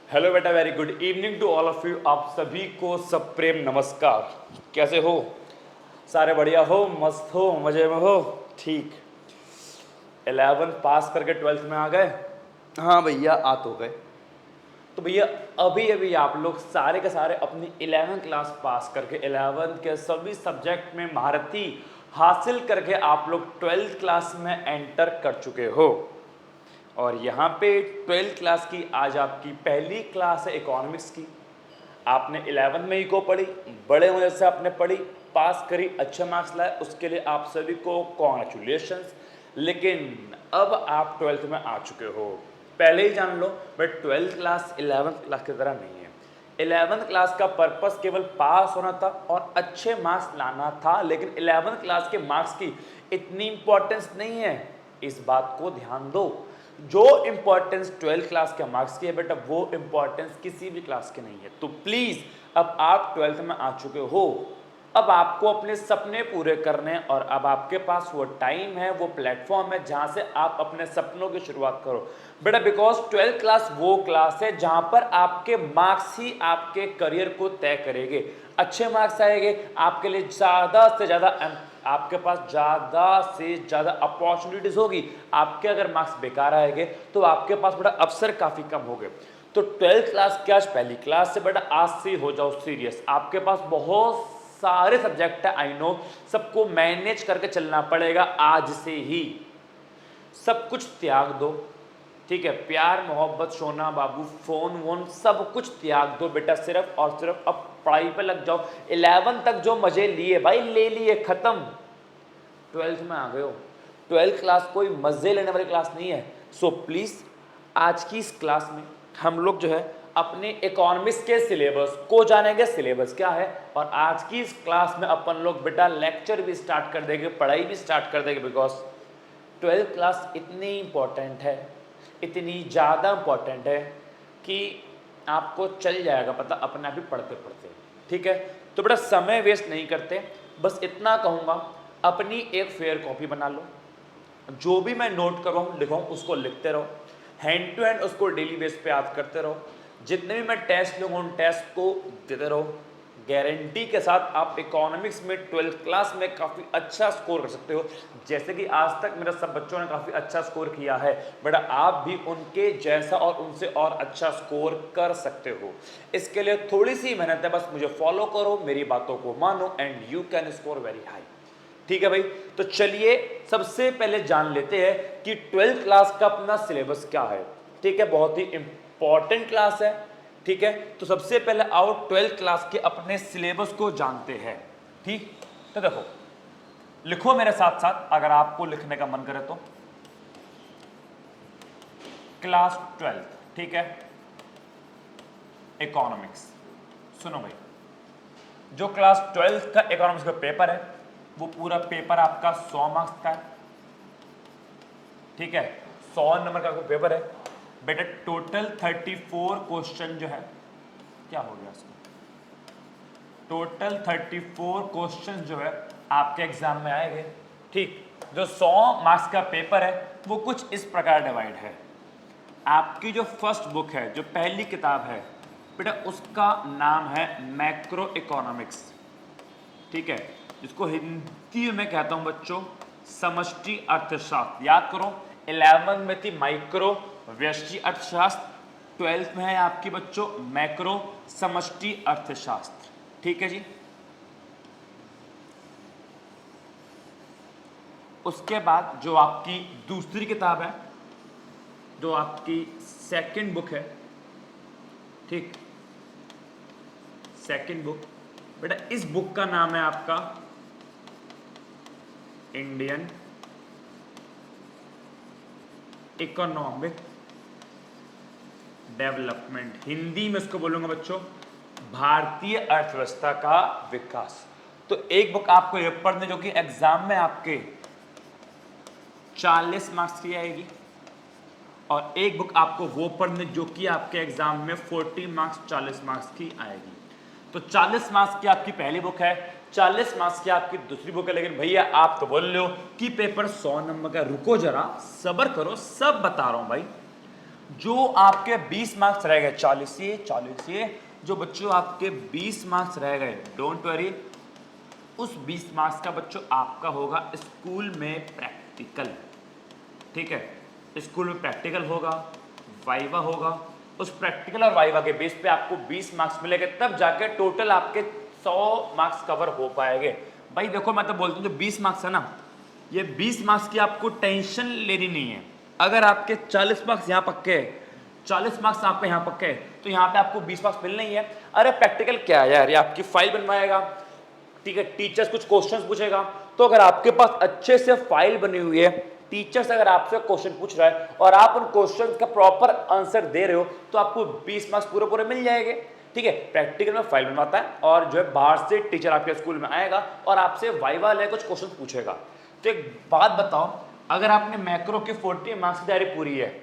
Hello बेटा, very good evening to all of you. आप सभी को सप्रेम नमस्कार। कैसे हो? सारे बढ़िया हो, मस्त हो, मजे में हो? ठीक। 11 पास करके 12th में आ गए? हाँ भैया, आ तो गए। तो भैया अभी अभी आप लोग सारे के सारे अपनी 11th क्लास पास करके 11th के सभी सब्जेक्ट में महारथी हासिल करके आप लोग 12th क्लास में एंटर कर चुके हो। और यहाँ पे 12th क्लास की आज आपकी पहली क्लास है इकोनॉमिक्स की। आपने 11 में ही को पढ़ी, बड़े होने से आपने पढ़ी, पास करी, अच्छे मार्क्स लाए, उसके लिए आप सभी को कॉन्ग्रेचुलेशंस। लेकिन अब आप 12th में आ चुके हो, पहले ही जान लो। But 12th class 11th class की तरह नहीं है। 11th क्लास का पर्पस केवल पास होना था और अच्छे मार्क्स लाना था, लेकिन 11th क्लास के मार्क्स की इतनी इंपॉर्टेंस नहीं है। इस बात को ध्यान दो। जो इंपॉर्टेंस 12th क्लास के मार्क्स की है बेटा, वो इंपॉर्टेंस किसी भी क्लास की नहीं है। तो प्लीज, अब आप 12th में आ चुके हो, अब आपको अपने सपने पूरे करने, और अब आपके पास वो टाइम है, वो प्लेटफॉर्म है जहां से आप अपने सपनों की शुरुआत करो बेटा। बिकॉज 12th क्लास वो क्लास है जहां पर आपके मार्क्स ही आपके करियर को तय करेंगे। अच्छे मार्क्स आएंगे, आपके लिए ज़्यादा से ज़्यादा, आपके पास ज़्यादा से ज़्यादा अपॉर्चुनिटीज़ होगी। आपके अगर मार्क्स बेकार आएंगे तो आपके पास बेटा अवसर काफ़ी कम होंगे। तो 12th क्लास की आज पहली क्लास से बेटा आज से हो जाओ सीरियस। आपके पास बहुत सारे सब्जेक्ट है, आई नो, सबको मैनेज करके चलना पड़ेगा। आज से ही सब कुछ त्याग दो, ठीक है? प्यार मोहब्बत सोना बाबू फोन वोन सब कुछ त्याग दो बेटा। सिर्फ और सिर्फ अब पढ़ाई पे लग जाओ। 11 तक जो मजे लिए भाई, ले लिए, खत्म। 12th में आ गए हो। 12th क्लास कोई मजे लेने वाली क्लास नहीं है। सो प्लीज, आज की इस क्लास में हम लोग जो है अपने इकोनॉमिक्स के सिलेबस को जानेंगे, सिलेबस क्या है। और आज की इस क्लास में अपन लोग बेटा लेक्चर भी स्टार्ट कर देंगे, पढ़ाई भी स्टार्ट कर देंगे। बिकॉज 12th क्लास इतनी इंपॉर्टेंट है, इतनी ज़्यादा इंपॉर्टेंट है कि आपको चल जाएगा पता अपने आप ही पढ़ते पढ़ते, ठीक है? तो बेटा समय वेस्ट नहीं करते, बस इतना कहूँगा, अपनी एक फेयर कॉपी बना लो। जो भी मैं नोट कर रहा हूँ लिखा हूँ उसको लिखते रहो, हैंड टू हैंड उसको डेली बेस पे याद करते रहो। जितने भी मैं टेस्ट लूँगा उन टेस्ट को देते रहो। गारंटी के साथ आप इकोनॉमिक्स में 12th क्लास में काफ़ी अच्छा स्कोर कर सकते हो। जैसे कि आज तक मेरे सब बच्चों ने काफ़ी अच्छा स्कोर किया है बेटा, आप भी उनके जैसा और उनसे और अच्छा स्कोर कर सकते हो। इसके लिए थोड़ी सी मेहनत है, बस मुझे फॉलो करो, मेरी बातों को मानो, and you can score very high. ठीक है भाई? तो चलिए सबसे पहले जान लेते हैं कि 12th क्लास का अपना सिलेबस क्या है। ठीक है, बहुत ही इंपॉर्टेंट क्लास है। ठीक है, तो सबसे पहले आओ 12th क्लास के अपने सिलेबस को जानते हैं। ठीक, तो देखो, लिखो मेरे साथ साथ अगर आपको लिखने का मन करे तो। क्लास 12th, ठीक है, इकोनॉमिक्स। सुनो भाई, जो क्लास 12th का इकोनॉमिक्स का पेपर है वो पूरा पेपर आपका 100 मार्क्स का है। ठीक है, 100 नंबर का पेपर है बेटा। टोटल 34 क्वेश्चन जो है, क्या हो गया इसको, टोटल 34 क्वेश्चन जो है आपके एग्जाम में आएंगे। ठीक, जो 100 मार्क्स का पेपर है वो कुछ इस प्रकार डिवाइड है। आपकी जो फर्स्ट बुक है, जो पहली किताब है बेटा, उसका नाम है मैक्रो इकोनॉमिक्स। ठीक है, जिसको हिंदी में कहता हूं बच्चों समष्टि अर्थशास्त्र। याद करो, 11 में थी माइक्रो व्यष्टि अर्थशास्त्र, 12th में है आपकी बच्चों मैक्रो समष्टि अर्थशास्त्र। ठीक है जी। उसके बाद जो आपकी दूसरी किताब है, जो आपकी सेकंड बुक है, ठीक, सेकंड बुक बेटा, इस बुक का नाम है आपका इंडियन इकोनॉमिक डेवलपमेंट। हिंदी में इसको बोलूंगा बच्चों भारतीय अर्थव्यवस्था का विकास। तो एक बुक आपको ये पढ़ने जो कि एग्जाम में आपके 40 मार्क्स की आएगी, और एक बुक आपको वो पढ़ने जो कि आपके एग्जाम में 40 मार्क्स 40 मार्क्स की आएगी। तो 40 मार्क्स की आपकी पहली बुक है, 40 मार्क्स की आपकी दूसरी बुक है। लेकिन भैया आप तो बोल रहे हो कि पेपर 100 नंबर का, रुको जरा, सब्र करो, सब बता रहा हूं भाई। जो आपके 20 मार्क्स रह गए 40 ये जो बच्चों आपके 20 मार्क्स रह गए, डोंट वरी, उस 20 मार्क्स का बच्चों आपका होगा स्कूल में प्रैक्टिकल। ठीक है, स्कूल में प्रैक्टिकल होगा, वाइवा होगा, उस प्रैक्टिकल और वाइवा के बेस पे आपको 20 मार्क्स मिलेंगे, तब जाके टोटल आपके 100 मार्क्स कवर हो पाएंगे। भाई देखो मैं तो बोलता हूँ जो 20 मार्क्स है ना, ये 20 मार्क्स की आपको टेंशन लेनी नहीं है। अगर आपके 40 मार्क्स यहाँ पक्के है, 40 मार्क्स आपके यहाँ पक्के है, तो यहाँ पे आपको 20 मार्क्स मिलने ही है। अरे प्रैक्टिकल क्या है यार, ये आपकी फाइल बनवाएगा, ठीक है, टीचर्स कुछ क्वेश्चंस पूछेगा, तो अगर आपके पास अच्छे से फाइल बनी हुई है, टीचर्स अगर आपसे क्वेश्चन पूछ रहा है और आप उन क्वेश्चंस का प्रॉपर आंसर दे रहे हो, तो आपको 20 मार्क्स पूरे पूरे मिल जाएंगे। ठीक है, प्रैक्टिकल में फाइल बनवाता है और जो है बाहर से टीचर आपके स्कूल में आएगा और आपसे वाइवा ले कुछ क्वेश्चन पूछेगा। तो एक बात बताओ, अगर आपने मैक्रो के 40 मार्क्स की तैयारी पूरी है,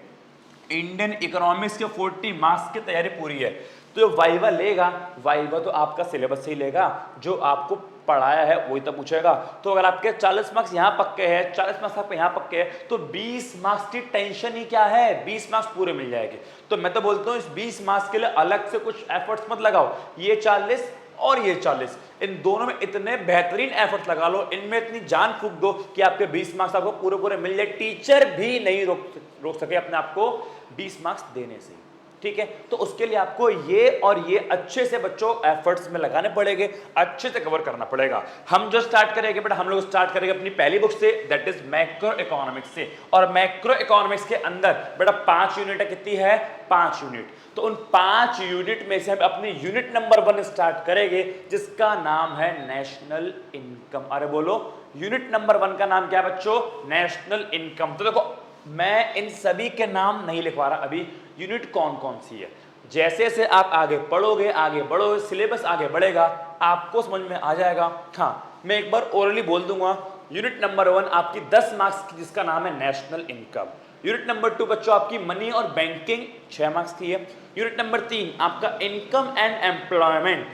इंडियन इकोनॉमिक्स के 40 मार्क्स की तैयारी पूरी है, तो जो वाइवा लेगा, वाइवा तो आपका सिलेबस ही लेगा, जो आपको पढ़ाया है वही तो पूछेगा। तो अगर आपके 40 मार्क्स यहाँ पक्के हैं, 40 मार्क्स आपके यहाँ पक्के हैं, तो 20 मार्क्स की टेंशन ही क्या है, 20 मार्क्स पूरे मिल जाएंगे। तो मैं तो बोलता हूँ इस 20 मार्क्स के लिए अलग से कुछ एफर्ट्स मत लगाओ, ये 40 और ये 40, इन दोनों में इतने बेहतरीन एफर्ट्स लगा लो, इनमें इतनी जान फूंक दो कि आपके 20 मार्क्स आपको पूरे पूरे मिल जाए, टीचर भी नहीं रोक सके अपने आप को 20 मार्क्स देने से। ठीक है, तो उसके लिए आपको ये और ये अच्छे से बच्चों एफर्ट्स में लगाने पड़ेंगे, अच्छे से कवर करना पड़ेगा। हम जो स्टार्ट करेंगे बेटा, हम लोग स्टार्ट करेंगे अपनी पहली बुक से, दैट इज मैक्रो इकोनॉमिक्स से। और मैक्रो इकोनॉमिक्स के अंदर बेटा 5 यूनिट है, कितनी है, 5 यूनिट। तो उन 5 यूनिट में से हम अपनी यूनिट नंबर 1 स्टार्ट करेंगे, जिसका नाम है नेशनल इनकम। अरे बोलो, यूनिट नंबर 1 का नाम क्या है बच्चों, नेशनल इनकम। तो देखो मैं इन सभी के नाम नहीं लिखवा रहा अभी, यूनिट कौन कौन सी है, जैसे जैसे आप आगे पढ़ोगे, आगे बढ़ोगे, सिलेबस आगे बढ़ेगा, आपको समझ में आ जाएगा। हाँ, मैं एक बार ओरली बोल दूंगा, यूनिट नंबर 1 आपकी 10 मार्क्स की, जिसका नाम है नेशनल इनकम। यूनिट नंबर 2 बच्चों आपकी मनी और बैंकिंग 6 मार्क्स की है। यूनिट नंबर 3 आपका इनकम एंड एम्प्लॉयमेंट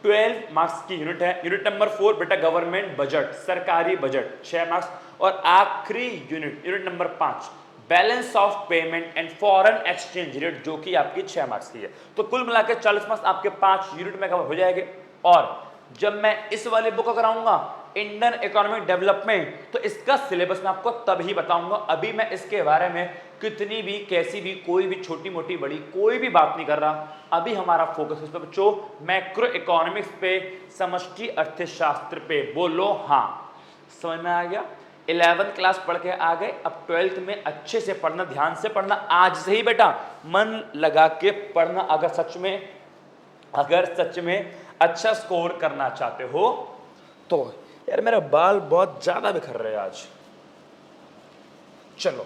12 मार्क्स की यूनिट है। यूनिट नंबर 4 बेटा गवर्नमेंट बजट, सरकारी बजट 6 मार्क्स। और आखिरी unit, unit number 5 balance of payment and foreign exchange rate, जो कि आपकी 6 मार्क्स की है। तो कुल मिलाकर 40 मार्क्स आपके 5 यूनिट में कवर हो जाएंगे। और जब मैं इस वाले बुक को कराऊंगा इंडियन इकोनॉमिक डेवलपमेंट, तो इसका सिलेबस मैं आपको तभी बताऊंगा। अभी मैं इसके बारे में कितनी भी, कैसी भी, कोई भी छोटी मोटी बड़ी कोई भी बात नहीं कर रहा। अभी हमारा फोकस इस पे बच्चों मैक्रो इकोनॉमिक्स पे, समष्टि अर्थशास्त्र पे। बोलो हाँ, समझ में आ गया। 11th क्लास पढ़ के आ गए, अब 12th में अच्छे से पढ़ना, ध्यान से पढ़ना, आज से ही बेटा मन लगा के पढ़ना। अगर सच में अच्छा स्कोर करना चाहते हो तो। यार मेरा बाल बहुत ज्यादा बिखर रहे हैं आज। चलो,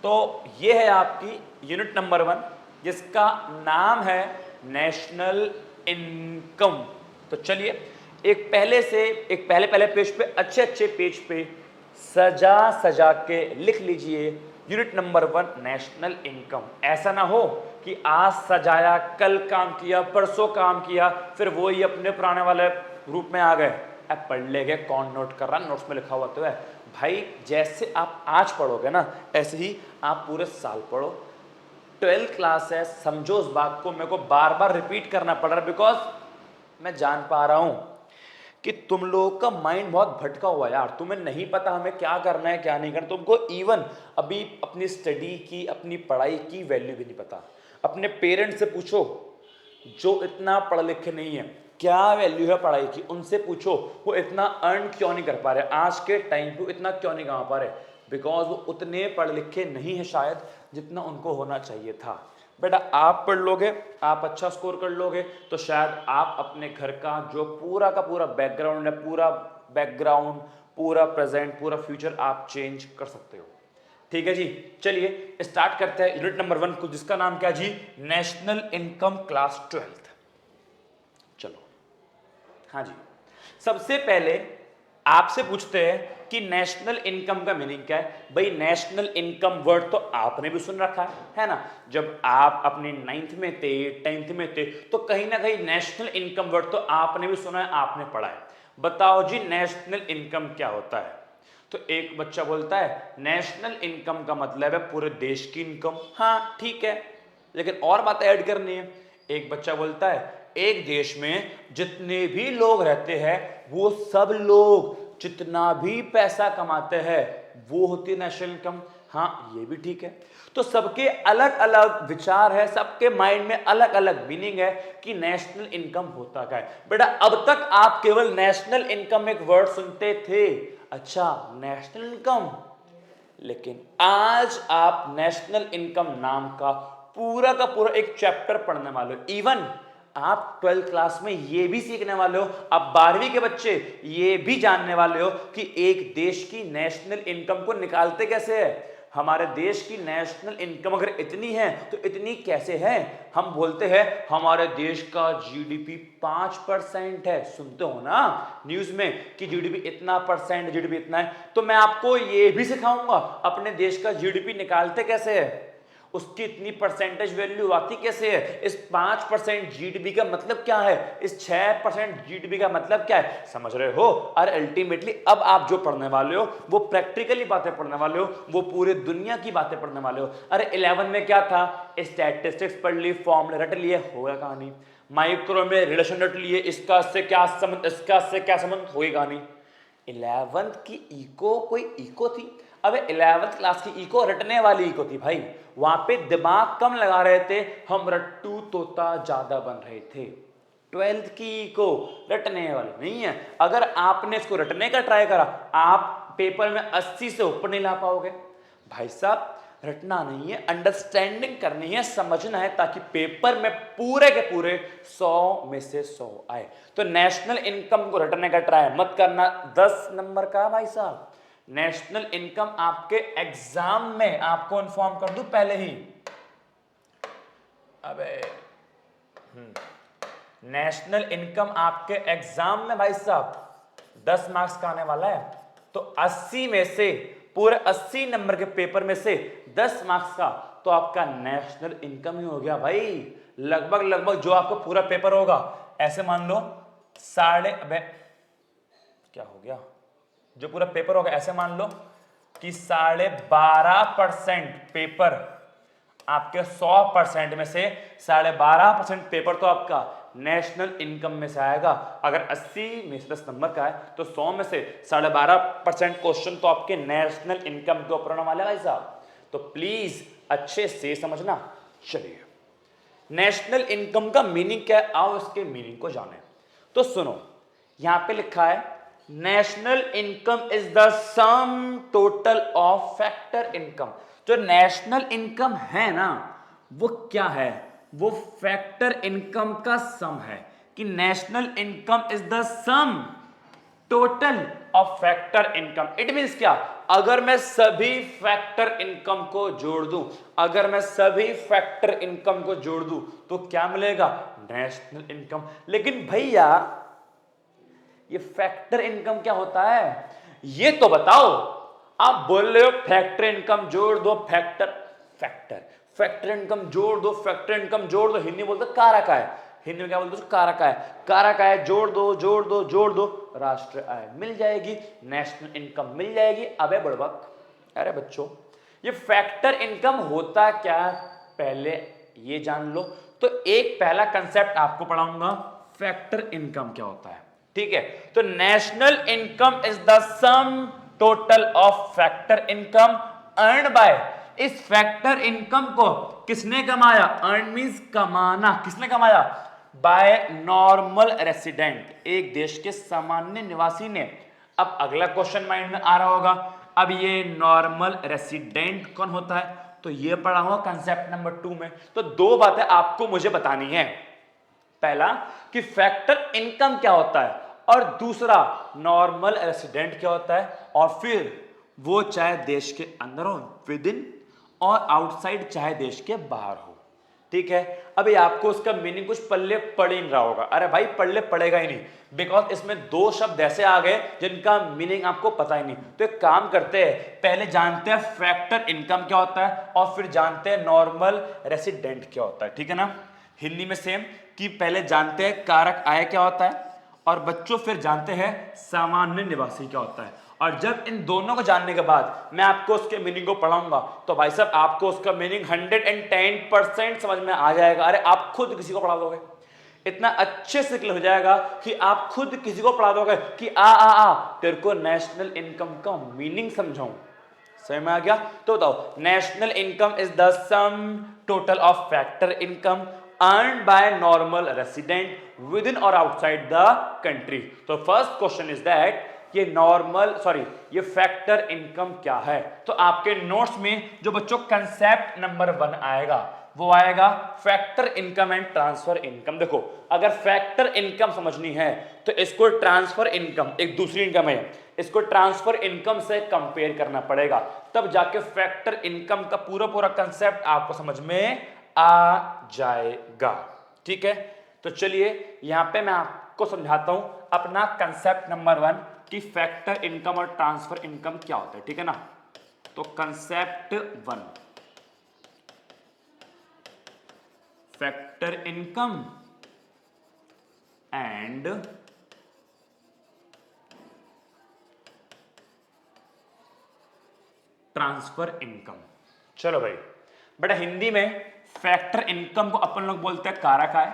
तो ये है आपकी यूनिट नंबर 1, जिसका नाम है नेशनल इनकम। तो चलिए एक पहले पेज पे, अच्छे पेज पे सजा के लिख लीजिए यूनिट नंबर 1 नेशनल इनकम। ऐसा ना हो कि आज सजाया, कल काम किया, परसों काम किया, फिर वो ही अपने पुराने वाले रूप में आ गए। अब पढ़ ले गए, कौन नोट कर रहा, नोट्स में लिखा हुआ तो है भाई। जैसे आप आज पढ़ोगे ना, ऐसे ही आप पूरे साल पढ़ो। 12th क्लास है, समझो उस बात को। मेरे को बार बार रिपीट करना पड़ रहा है, बिकॉज मैं जान पा रहा हूं कि तुम लोगों का माइंड बहुत भटका हुआ है यार। तुम्हें नहीं पता हमें क्या करना है, क्या नहीं करना। तुमको इवन अभी अपनी स्टडी की, अपनी पढ़ाई की वैल्यू भी नहीं पता। अपने पेरेंट्स से पूछो जो इतना पढ़े लिखे नहीं है, क्या वैल्यू है पढ़ाई की। उनसे पूछो वो इतना अर्न क्यों नहीं कर पा रहे, आज के टाइम पे इतना क्यों नहीं कमा पा रहे। बिकॉज वो उतने पढ़े लिखे नहीं है शायद जितना उनको होना चाहिए था। बेटा आप पढ़ लोगे, आप अच्छा स्कोर कर लोगे, तो शायद आप अपने घर का जो पूरा का पूरा बैकग्राउंड है, पूरा प्रेजेंट, पूरा फ्यूचर आप चेंज कर सकते हो। ठीक है जी, चलिए स्टार्ट करते हैं यूनिट नंबर 1 को, जिसका नाम क्या जी, नेशनल इनकम क्लास 12th। चलो, हाँ जी, सबसे पहले आपसे पूछते हैं कि नेशनल इनकम का मीनिंग क्या है। भाई नेशनल इनकम वर्ड तो आपने भी सुन रखा है ना। जब आप अपनी 9th में थे, 10th में थे, तो कहीं ना कहीं नेशनल इनकम वर्ड तो आपने भी सुना है, आपने पढ़ा है। बताओ जी नेशनल इनकम क्या होता है। तो एक बच्चा बोलता है नेशनल इनकम का मतलब है पूरे देश की इनकम। हाँ ठीक है, लेकिन और बातें ऐड करनी है। एक बच्चा बोलता है एक देश में जितने भी लोग रहते हैं वो सब लोग जितना भी पैसा कमाते हैं वो होती है नेशनल इनकम। हाँ ये भी ठीक है। तो सबके अलग अलग विचार है, सबके माइंड में अलग अलग मीनिंग है कि नेशनल इनकम होता क्या है। बेटा अब तक आप केवल नेशनल इनकम एक वर्ड सुनते थे, अच्छा नेशनल इनकम, लेकिन आज आप नेशनल इनकम नाम का पूरा एक चैप्टर पढ़ने वाले हो। इवन आप 12th क्लास में ये भी सीखने वाले हो, आप 12वीं के बच्चे ये भी जानने वाले हो कि एक देश की नेशनल इनकम को निकालते कैसे है। हमारे देश की नेशनल इनकम अगर इतनी है तो इतनी कैसे है। हम बोलते हैं हमारे देश का जीडीपी 5% है, सुनते हो ना न्यूज में कि जीडीपी इतना परसेंट, जीडीपी इतना है। तो मैं आपको ये भी सिखाऊंगा अपने देश का जीडीपी निकालते कैसे है, उसकी इतनी परसेंटेज वैल्यू आती कैसे है, इस 5% जीडीपी का मतलब क्या है, इस 6% जीडीपी का मतलब क्या है, समझ रहे हो। और अल्टीमेटली अब आप जो पढ़ने वाले हो वो प्रैक्टिकली बातें पढ़ने वाले हो, वो पूरे दुनिया की बातें पढ़ने वाले हो। अरे 11 में क्या था, स्टैटिस्टिक्स पढ़ ली, फॉर्मूले रट लिए, हो गया कहानी। माइक्रो में रिलेशन रट लिए, इसका से क्या संबंध, इसका से क्या संबंध, हो गई कहानी। 11th की इको कोई इको थी। अबे 11th क्लास की इको रटने वाली इको थी भाई, वहां पे दिमाग कम लगा रहे थे, हम रट्टू तोता ज्यादा बन रहे थे। 12th की इको रटने वाली नहीं है। अगर आपने इसको रटने का ट्राई करा आप पेपर में 80 से ऊपर नहीं ला पाओगे। भाई साहब रटना नहीं है, अंडरस्टैंडिंग करनी है, समझना है, ताकि पेपर में पूरे के पूरे 100 में से 100 आए। तो नेशनल इनकम को रटने का ट्राई मत करना, 10 नंबर का भाई साहब। नेशनल इनकम आपके एग्जाम में आपको इन्फॉर्म कर दूं पहले ही, अबे नेशनल इनकम आपके एग्जाम में भाई साहब 10 मार्क्स का आने वाला है। तो 80 में से पूरे 80 नंबर के पेपर में से 10 मार्क्स का तो आपका नेशनल इनकम ही हो गया भाई। लगभग जो आपको पूरा पेपर होगा, ऐसे मान लो अबे क्या हो गया, जो पूरा पेपर होगा ऐसे मान लो कि 12.5% पेपर आपके 100% में से 12.5% पेपर तो आपका नेशनल इनकम में से आएगा। अगर 80 में से 10 नंबर का है तो 100 में से 12.5% क्वेश्चन तो आपके नेशनल इनकम के ऊपर होने वाले भाई साहब। तो प्लीज अच्छे से समझना। चलिए नेशनल इनकम का मीनिंग क्या है, आओ इसके मीनिंग को जाने। तो सुनो यहां पे लिखा है national income is the sum total of factor income. जो नेशनल इनकम है ना वो क्या है, वो फैक्टर इनकम का सम है। कि national income is the sum total of factor income. It means क्या, अगर मैं सभी फैक्टर इनकम को जोड़ दूं, अगर मैं सभी फैक्टर इनकम को जोड़ दूं तो क्या मिलेगा, नेशनल इनकम। लेकिन भैया ये फैक्टर इनकम क्या होता है ये तो बताओ। आप बोल रहे हो फैक्टर इनकम जोड़ दो, फैक्टर इनकम जोड़ दो, फैक्टर इनकम जोड़ दो, हिंदी बोलते कारक आय, हिंदी में क्या बोलते हैं, कारक आय जोड़ दो राष्ट्र आय मिल जाएगी, नेशनल इनकम मिल जाएगी। अबे बुड़बक, अरे बच्चों ये फैक्टर इनकम होता क्या पहले ये जान लो। तो एक पहला कंसेप्ट आपको पढ़ाऊंगा, फैक्टर इनकम क्या होता है, ठीक है। तो national income is the sum total of factor income earned by. इस फैक्टर इनकम को किसने कमाया, अर्न मींस कमाना, किसने कमाया, बाय नॉर्मल रेसिडेंट, एक देश के सामान्य निवासी ने। अब अगला क्वेश्चन माइंड में आ रहा होगा, अब ये नॉर्मल रेसिडेंट कौन होता है, तो ये पढ़ा हुआ कंसेप्ट नंबर 2 में। तो दो बातें आपको मुझे बतानी है, पहला कि फैक्टर इनकम क्या होता है और दूसरा नॉर्मल रेसिडेंट क्या होता है, और फिर वो चाहे देश के अंदर हो विद इन और आउटसाइड चाहे देश के बाहर हो, ठीक है। अभी आपको उसका मीनिंग कुछ पल्ले पड़ ही नहीं रहा होगा, अरे भाई पल्ले पड़ेगा ही नहीं, बिकॉज इसमें दो शब्द ऐसे आ गए जिनका मीनिंग आपको पता ही नहीं। तो एक काम करते हैं, पहले जानते हैं फैक्टर इनकम क्या होता है और फिर जानते हैं नॉर्मल रेसिडेंट क्या होता है, ठीक है ना। हिंदी में सेम कि पहले जानते हैं कारक आय क्या होता है और बच्चों फिर जानते हैं सामान्य निवासी क्या होता है। और जब इन दोनों को जानने के बाद मैं आपको उसके मीनिंग को पढ़ाऊंगा तो भाई साहब आपको उसका मीनिंग 110% समझ में आ जाएगा। अरे आप खुद किसी को पढ़ा दोगे, इतना अच्छे से क्लियर हो जाएगा कि आप खुद किसी को पढ़ा दोगे कि आ तेरे को नेशनल इनकम का मीनिंग समझाऊं। समझ में आ गया? तो बताओ, national income is the sum total of factor income earned by normal resident within or outside the country। तो फर्स्ट क्वेश्चन इज दैट ये नॉर्मल ये फैक्टर इनकम क्या है। तो आपके नोट्स में जो बच्चों कंसेप्ट नंबर 1 आएगा वो आएगा factor income and transfer income. देखो, अगर फैक्टर इनकम समझनी है तो इसको ट्रांसफर इनकम, एक दूसरी इनकम है, इसको ट्रांसफर इनकम से कंपेयर करना पड़ेगा, तब जाके फैक्टर इनकम का पूरा कंसेप्ट आपको समझ में आ जाएगा। ठीक है, तो चलिए यहां पे मैं आपको समझाता हूं अपना कंसेप्ट नंबर 1 कि फैक्टर इनकम और ट्रांसफर इनकम क्या होता है। ठीक है ना? तो concept 1, factor income and transfer income. चलो भाई बेटा, हिंदी में फैक्टर इनकम को अपन लोग बोलते हैं कारक आय,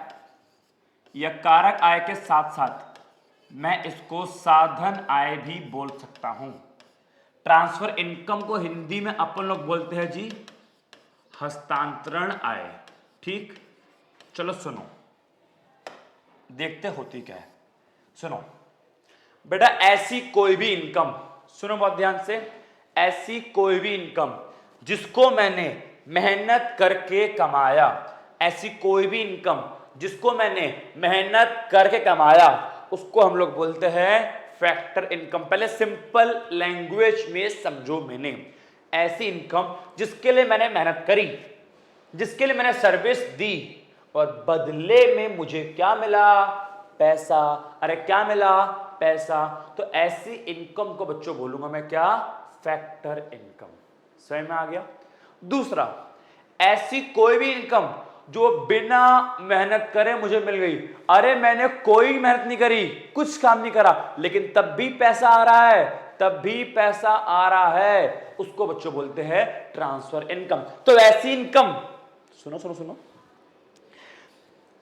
या कारक आय के साथ साथ मैं इसको साधन आय भी बोल सकता हूं। ट्रांसफर इनकम को हिंदी में अपन लोग बोलते हैं जी हस्तांतरण आय। ठीक, चलो सुनो, देखते होती क्या है। सुनो बेटा, ऐसी कोई भी इनकम, सुनो बहुत ध्यान से, ऐसी कोई भी इनकम जिसको मैंने मेहनत करके कमाया, ऐसी कोई भी इनकम जिसको मैंने मेहनत करके कमाया, उसको हम लोग बोलते हैं फैक्टर इनकम। पहले सिंपल लैंग्वेज में समझो, मैंने ऐसी इनकम जिसके लिए मैंने मेहनत करी, जिसके लिए मैंने सर्विस दी और बदले में मुझे क्या मिला? पैसा। अरे क्या मिला? पैसा। तो ऐसी इनकम को बच्चों बोलूंगा मैं क्या? Factor income. समझ में आ गया? दूसरा, ऐसी कोई भी इनकम जो बिना मेहनत करे मुझे मिल गई। अरे मैंने कोई मेहनत नहीं करी, कुछ काम नहीं करा, लेकिन तब भी पैसा आ रहा है, तब भी पैसा आ रहा है, उसको बच्चों बोलते हैं ट्रांसफर इनकम। तो ऐसी इनकम, सुनो सुनो सुनो,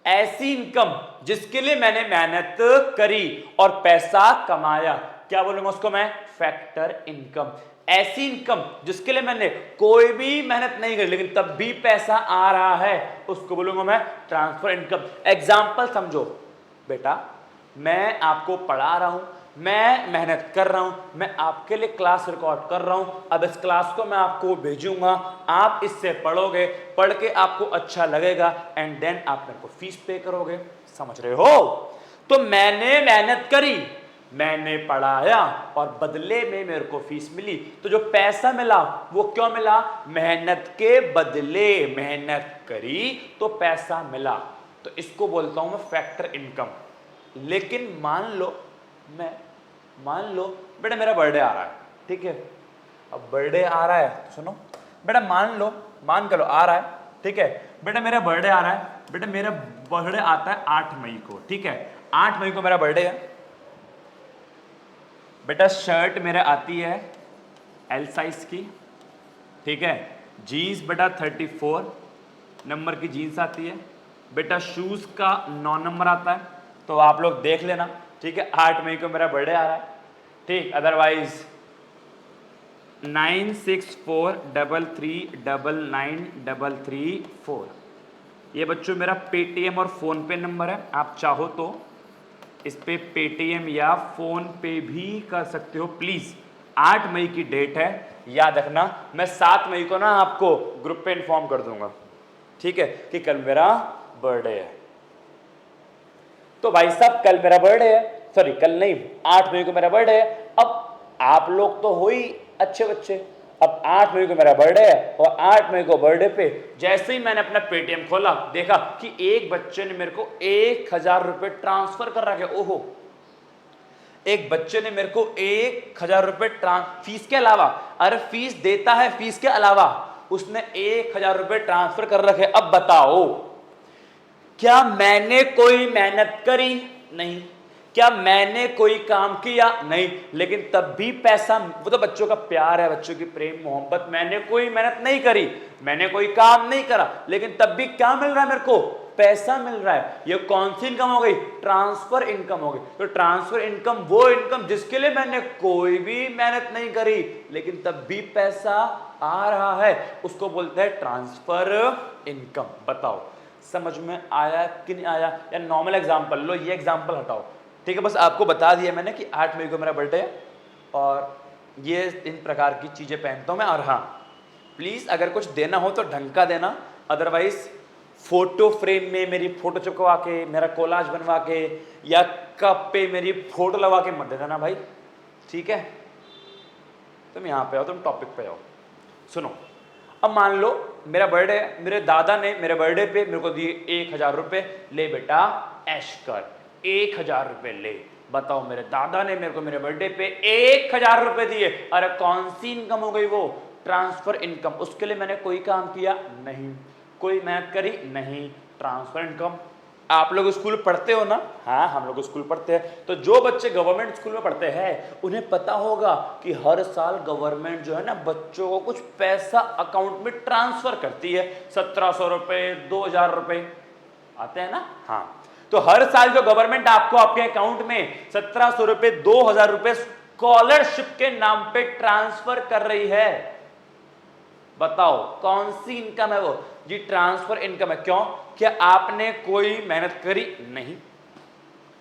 ऐसी इनकम जिसके लिए मैंने मेहनत करी और पैसा कमाया, क्या बोलूंगा उसको मैं? Factor income. ऐसी इनकम जिसके लिए मैंने कोई भी मेहनत नहीं करी लेकिन तब भी पैसा आ रहा है, उसको बोलूंगा मैं ट्रांसफर इनकम। एग्जांपल समझो बेटा, मैं आपको पढ़ा रहा हूं, मैं मेहनत कर रहा हूं, मैं आपके लिए क्लास रिकॉर्ड कर रहा हूं, अब इस क्लास को मैं आपको भेजूंगा, आप इससे पढ़ोगे, पढ़ के आपको अच्छा लगेगा एंड देन आप मेरे को फीस पे करोगे। समझ रहे हो? तो मैंने मेहनत करी, मैंने पढ़ाया और बदले में मेरे को फीस मिली। तो जो पैसा मिला वो क्यों मिला? मेहनत के बदले, मेहनत करी तो पैसा मिला। तो इसको बोलता हूं मैं फैक्टर इनकम। लेकिन मान लो बेटा मेरा बर्थडे आ रहा है, ठीक है? अब बर्थडे आ रहा है तो सुनो बेटा, मान कर लो आ रहा है, ठीक है बेटा, मेरा बर्थडे आ रहा है। बेटा मेरा बर्थडे आता है 8 मई को, ठीक है? 8 मई को मेरा बर्थडे है बेटा। शर्ट मेरे आती है एल साइज की, ठीक है? जीन्स बेटा 34 नंबर की जीन्स आती है बेटा। शूज का 9 नंबर आता है, तो आप लोग देख लेना, ठीक है? 8 मई को मेरा बर्थडे आ रहा है, ठीक? अदरवाइज 9643399334 ये बच्चों मेरा पेटीएम और फोन पे नंबर है। आप चाहो तो इस पे पेटीएम या फोन पे भी कर सकते हो। प्लीज 8 मई की डेट है, याद रखना। मैं 7 मई को ना आपको ग्रुप पे इन्फॉर्म कर दूंगा, ठीक है, कि कल मेरा बर्थडे है। तो भाई साहब कल मेरा बर्थडे है, सॉरी कल नहीं, 8 मई को मेरा बर्थडे है। अब आप लोग तो हो ही अच्छे बच्चे, अब 8 मई को मेरा बर्थडे है और 8 मई को बर्थडे पे जैसे ही मैंने अपना पेटीएम खोला, देखा कि एक बच्चे ने मेरे को 1000 रुपए ट्रांसफर कर रखे। ओहो, एक बच्चे ने मेरे को 1000 रुपए फीस के अलावा, अरे फीस देता है, फीस के अलावा उसने 1000 रुपए ट्रांसफर कर रखे। अब बताओ, क्या मैंने कोई मेहनत करी? नहीं। क्या मैंने कोई काम किया? नहीं, लेकिन तब भी पैसा, वो तो बच्चों का प्यार है, बच्चों की प्रेम मोहब्बत, मैंने कोई मेहनत नहीं करी, मैंने कोई काम नहीं करा, लेकिन तब भी क्या मिल रहा है मेरे को? पैसा मिल रहा है। ये कौन सी इनकम हो गई? ट्रांसफर इनकम हो गई। तो ट्रांसफर इनकम वो इनकम जिसके लिए मैंने कोई भी मेहनत नहीं करी, लेकिन तब भी पैसा आ रहा है, उसको बोलते हैं ट्रांसफर इनकम। बताओ समझ में आया कि नहीं आया? या नॉर्मल एग्जांपल लो, ये एग्जांपल हटाओ, ठीक है? बस आपको बता दिया मैंने कि 8 मई को मेरा बर्थडे है और ये इन प्रकार की चीजें पहनता हूं मैं। और हाँ, प्लीज अगर कुछ देना हो तो ढंग का देना, अदरवाइज फोटो फ्रेम में मेरी फोटो चिपकवा के, मेरा कोलाज बनवा के, या कप पे मेरी फोटो लगा के मत दे देना भाई, ठीक है? तुम यहाँ पे आओ, तुम टॉपिक पे आओ। सुनो, अब मान लो मेरा बर्थडे है, मेरे दादा ने मेरे बर्थडे पे मेरे को दिए 1000 रुपए, ले बेटा ऐश कर, 1000 रुपए ले। बताओ, मेरे दादा ने मेरे को मेरे बर्थडे पे 1000 रुपए दिए। अरे कौन सी इनकम हो गई वो? Transfer income. उसके लिए मैंने कोई काम किया नहीं, कोई मेहनत करी नहीं, ट्रांसफर इनकम। आप लोग स्कूल पढ़ते हो ना? हाँ, हम लोग स्कूल पढ़ते हैं। तो जो बच्चे गवर्नमेंट स्कूल में पढ़ते हैं उन्हें पता होगा कि हर साल गवर्नमेंट जो है ना बच्चों को कुछ पैसा अकाउंट में ट्रांसफर करती है। 1700 रुपए, 2000 रुपए आते हैं ना? हाँ, तो हर साल जो गवर्नमेंट आपको आपके अकाउंट में 1700 रुपए, 2000 रुपए स्कॉलरशिप के नाम पे ट्रांसफर कर रही है। बताओ कौन सी इनकम है वो? जी ट्रांसफर इनकम है। क्यों? क्या आपने कोई मेहनत करी? नहीं।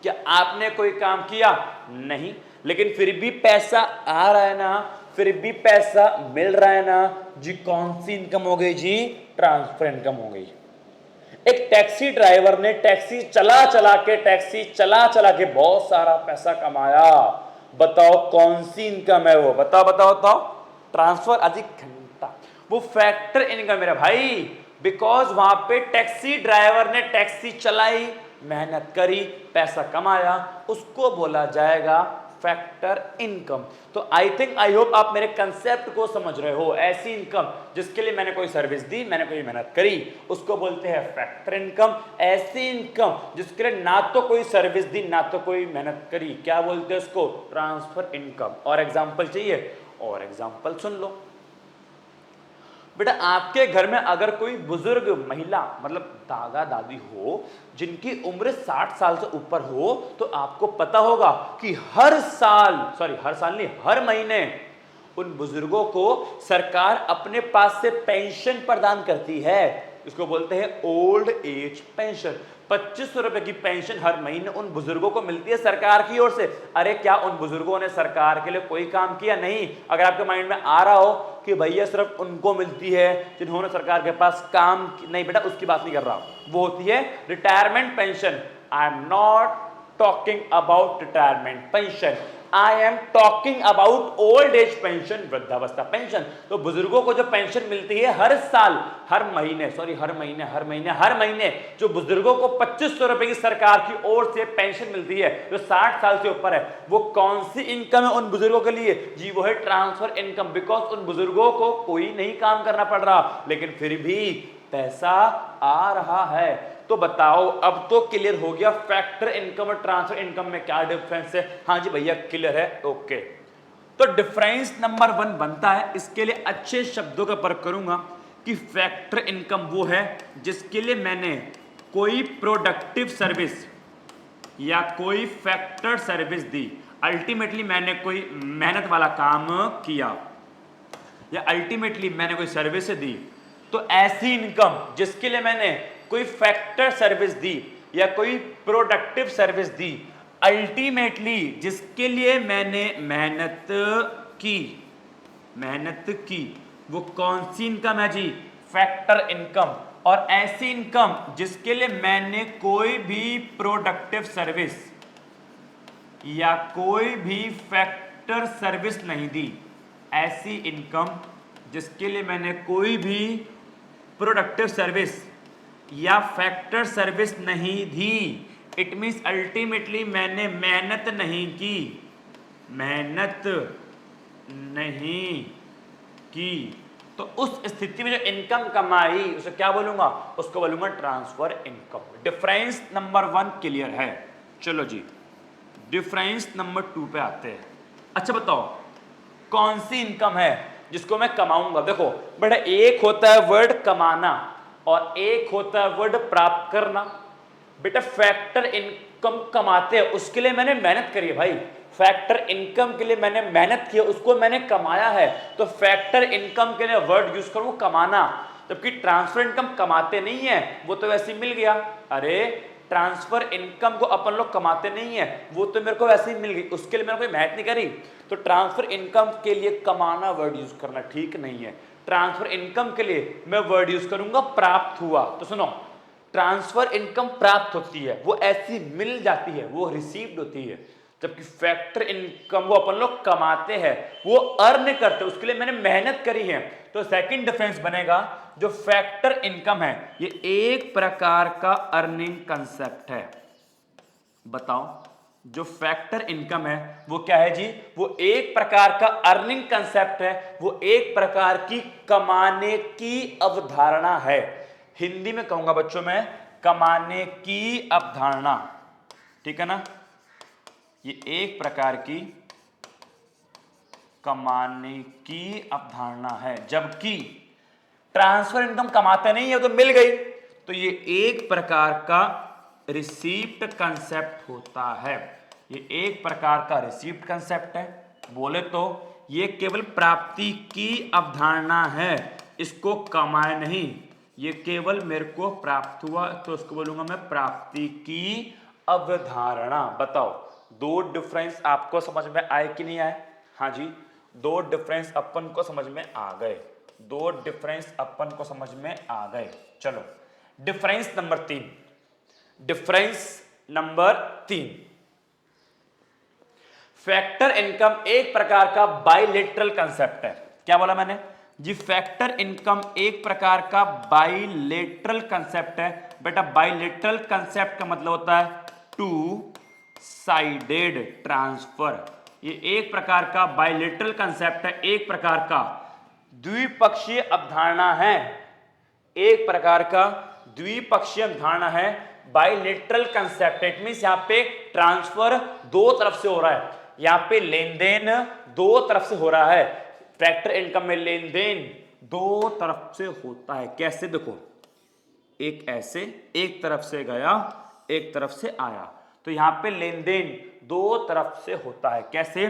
क्या आपने कोई काम किया? नहीं, लेकिन फिर भी पैसा आ रहा है ना, फिर भी पैसा मिल रहा है ना जी। कौन सी इनकम हो गई जी? ट्रांसफर इनकम हो गई। एक टैक्सी ड्राइवर ने टैक्सी चला चला के बहुत सारा पैसा कमाया। बताओ कौन सी इनकम है वो? बताओ बताओ बताओ। ट्रांसफर अधिक घंटा, वो फैक्टर इनकम मेरा भाई। बिकॉज वहां पे टैक्सी ड्राइवर ने टैक्सी चलाई, मेहनत करी, पैसा कमाया, उसको बोला जाएगा फैक्टर इनकम। तो आई थिंक, आई होप आप मेरे कंसेप्ट को समझ रहे हो। ऐसी इनकम जिसके लिए मैंने कोई सर्विस दी, मैंने कोई मेहनत करी, उसको बोलते हैं फैक्टर इनकम। ऐसी इनकम जिसके लिए ना तो कोई सर्विस दी, ना तो कोई मेहनत करी, क्या बोलते हैं उसको? Transfer income. और एग्जाम्पल चाहिए? और एग्जाम्पल सुन लो बेटा। आपके घर में अगर कोई बुजुर्ग महिला, मतलब दादा दादी हो, जिनकी उम्र 60 साल से ऊपर हो, तो आपको पता होगा कि हर साल नहीं, हर महीने उन बुजुर्गों को सरकार अपने पास से पेंशन प्रदान करती है। इसको बोलते हैं ओल्ड एज पेंशन। 2500 रुपए की पेंशन हर महीने उन बुजुर्गों को मिलती है सरकार की ओर से। अरे क्या उन बुजुर्गों ने सरकार के लिए कोई काम किया? नहीं। अगर आपके माइंड में आ रहा हो कि भैया सिर्फ उनको मिलती है जिन्होंने सरकार के पास काम, नहीं बेटा, उसकी बात नहीं कर रहा। वो होती है retirement pension. I am not talking about retirement pension, I am talking about old age pension, वृद्धावस्था पेंशन। तो बुजुर्गों को जो पेंशन मिलती है हर साल, हर महीने जो बुजुर्गों को 2500 रुपए की सरकार की ओर से पेंशन मिलती है, जो 60 साल से ऊपर है, वो कौन सी इनकम है उन बुजुर्गों के लिए? जी वो है ट्रांसफर इनकम। बिकॉज उन बुजुर्गों को कोई नहीं काम करना पड़ रहा, लेकिन फिर भी पैसा आ रहा है। तो बताओ, अब तो क्लियर हो गया फैक्टर इनकम और ट्रांसफर इनकम में क्या डिफरेंस है? हाँ जी भैया क्लियर है, ओके। तो डिफरेंस नंबर 1 बनता है, इसके लिए अच्छे शब्दों का प्रयोग करूंगा कि फैक्टर इनकम वो है जिसके लिए मैंने कोई प्रोडक्टिव सर्विस या कोई फैक्टर सर्विस दी। अल्टीमेटली मैंने कोई मेहनत वाला काम किया या अल्टीमेटली मैंने कोई सर्विस दी। तो ऐसी इनकम जिसके लिए मैंने कोई फैक्टर सर्विस दी या कोई प्रोडक्टिव सर्विस दी, अल्टीमेटली जिसके लिए मैंने मेहनत की, वो कौन सी इनकम है जी? Factor income. और ऐसी इनकम जिसके लिए मैंने कोई भी प्रोडक्टिव सर्विस या कोई भी फैक्टर सर्विस नहीं दी, ऐसी इनकम जिसके लिए मैंने कोई भी प्रोडक्टिव सर्विस या फैक्टर सर्विस नहीं दी, इट मीन्स अल्टीमेटली मैंने मेहनत नहीं की, तो उस स्थिति में जो इनकम कमाई उसे क्या बोलूंगा? उसको बोलूंगा transfer income. Difference number 1 clear है? चलो जी, डिफरेंस नंबर 2 पे आते हैं। अच्छा बताओ कौन सी इनकम है जिसको मैं कमाऊंगा? देखो बेटा एक होता है वर्ड कमाना और एक होता है वर्ड प्राप्त करना। बेटा फैक्टर इनकम कमाते हैं उसके लिए मैंने मेहनत करी है भाई, फैक्टर इनकम के लिए मैंने मेहनत की है, उसको मैंने कमाया है, तो फैक्टर इनकम के लिए वर्ड यूज करूं कमाना। जबकि ट्रांसफर इनकम कमाते नहीं है, वो तो वैसे ही मिल गया। अरे ट्रांसफर इनकम को अपन लोग कमाते नहीं है, वो तो मेरे को वैसे ही मिल गई, उसके लिए मैंने कोई मेहनत नहीं करी। तो ट्रांसफर इनकम के लिए कमाना वर्ड यूज करना ठीक नहीं है। ट्रांसफर इनकम के लिए मैं वर्ड यूज करूंगा प्राप्त हुआ। तो सुनो ट्रांसफर इनकम प्राप्त होती है, वो ऐसी मिल जाती है, वो रिसीव्ड होती है। जबकि फैक्टर इनकम वो अपन लोग कमाते हैं, वो अर्न करते हैं, उसके लिए मैंने मेहनत करी है। तो सेकंड डिफरेंस बनेगा जो फैक्टर इनकम है ये एक प्रकार का अर्निंग कंसेप्ट है। बताओ जो फैक्टर इनकम है वो क्या है जी? वो एक प्रकार का अर्निंग कंसेप्ट है, वो एक प्रकार की कमाने की अवधारणा है। हिंदी में कहूंगा बच्चों मैं कमाने की अवधारणा, ठीक है ना? ये एक प्रकार की कमाने की अवधारणा है। जबकि ट्रांसफर इनकम कमाते नहीं है, तो मिल गई, तो ये एक प्रकार का रिसीप्ट कंसेप्ट होता है। ये एक प्रकार का रिसीप्ट कंसेप्ट है। बोले तो ये केवल प्राप्ति की अवधारणा है, इसको कमाए नहीं, ये केवल मेरे को प्राप्त हुआ तो उसको बोलूंगा मैं प्राप्ति की अवधारणा। बताओ दो डिफरेंस आपको समझ में आए कि नहीं आए? हाँ जी, दो डिफरेंस अपन को समझ में आ गए, दो डिफरेंस अपन को समझ में आ गए। चलो difference number 3, difference number 3, factor income एक प्रकार का बाइलेटरल कंसेप्ट है। क्या बोला मैंने जी? फैक्टर इनकम एक प्रकार का बाइलेटरल कंसेप्ट है। बेटा बाइलेटरल कंसेप्ट का मतलब होता है टू साइडेड ट्रांसफर। ये एक प्रकार का बाइलेटरल कंसेप्ट है, एक प्रकार का द्विपक्षीय अवधारणा है, एक प्रकार का द्विपक्षीय अवधारणा है, बाइलेटरल कंसेप्ट। इट मींस यहां पे ट्रांसफर दो तरफ से हो रहा है, यहां पे लेन देन दो तरफ से हो रहा है। फैक्टर इनकम में लेन देन दो तरफ से होता है। कैसे? देखो एक ऐसे, एक तरफ से गया, एक तरफ से आया, तो यहां पे लेन देन दो तरफ से होता है। कैसे?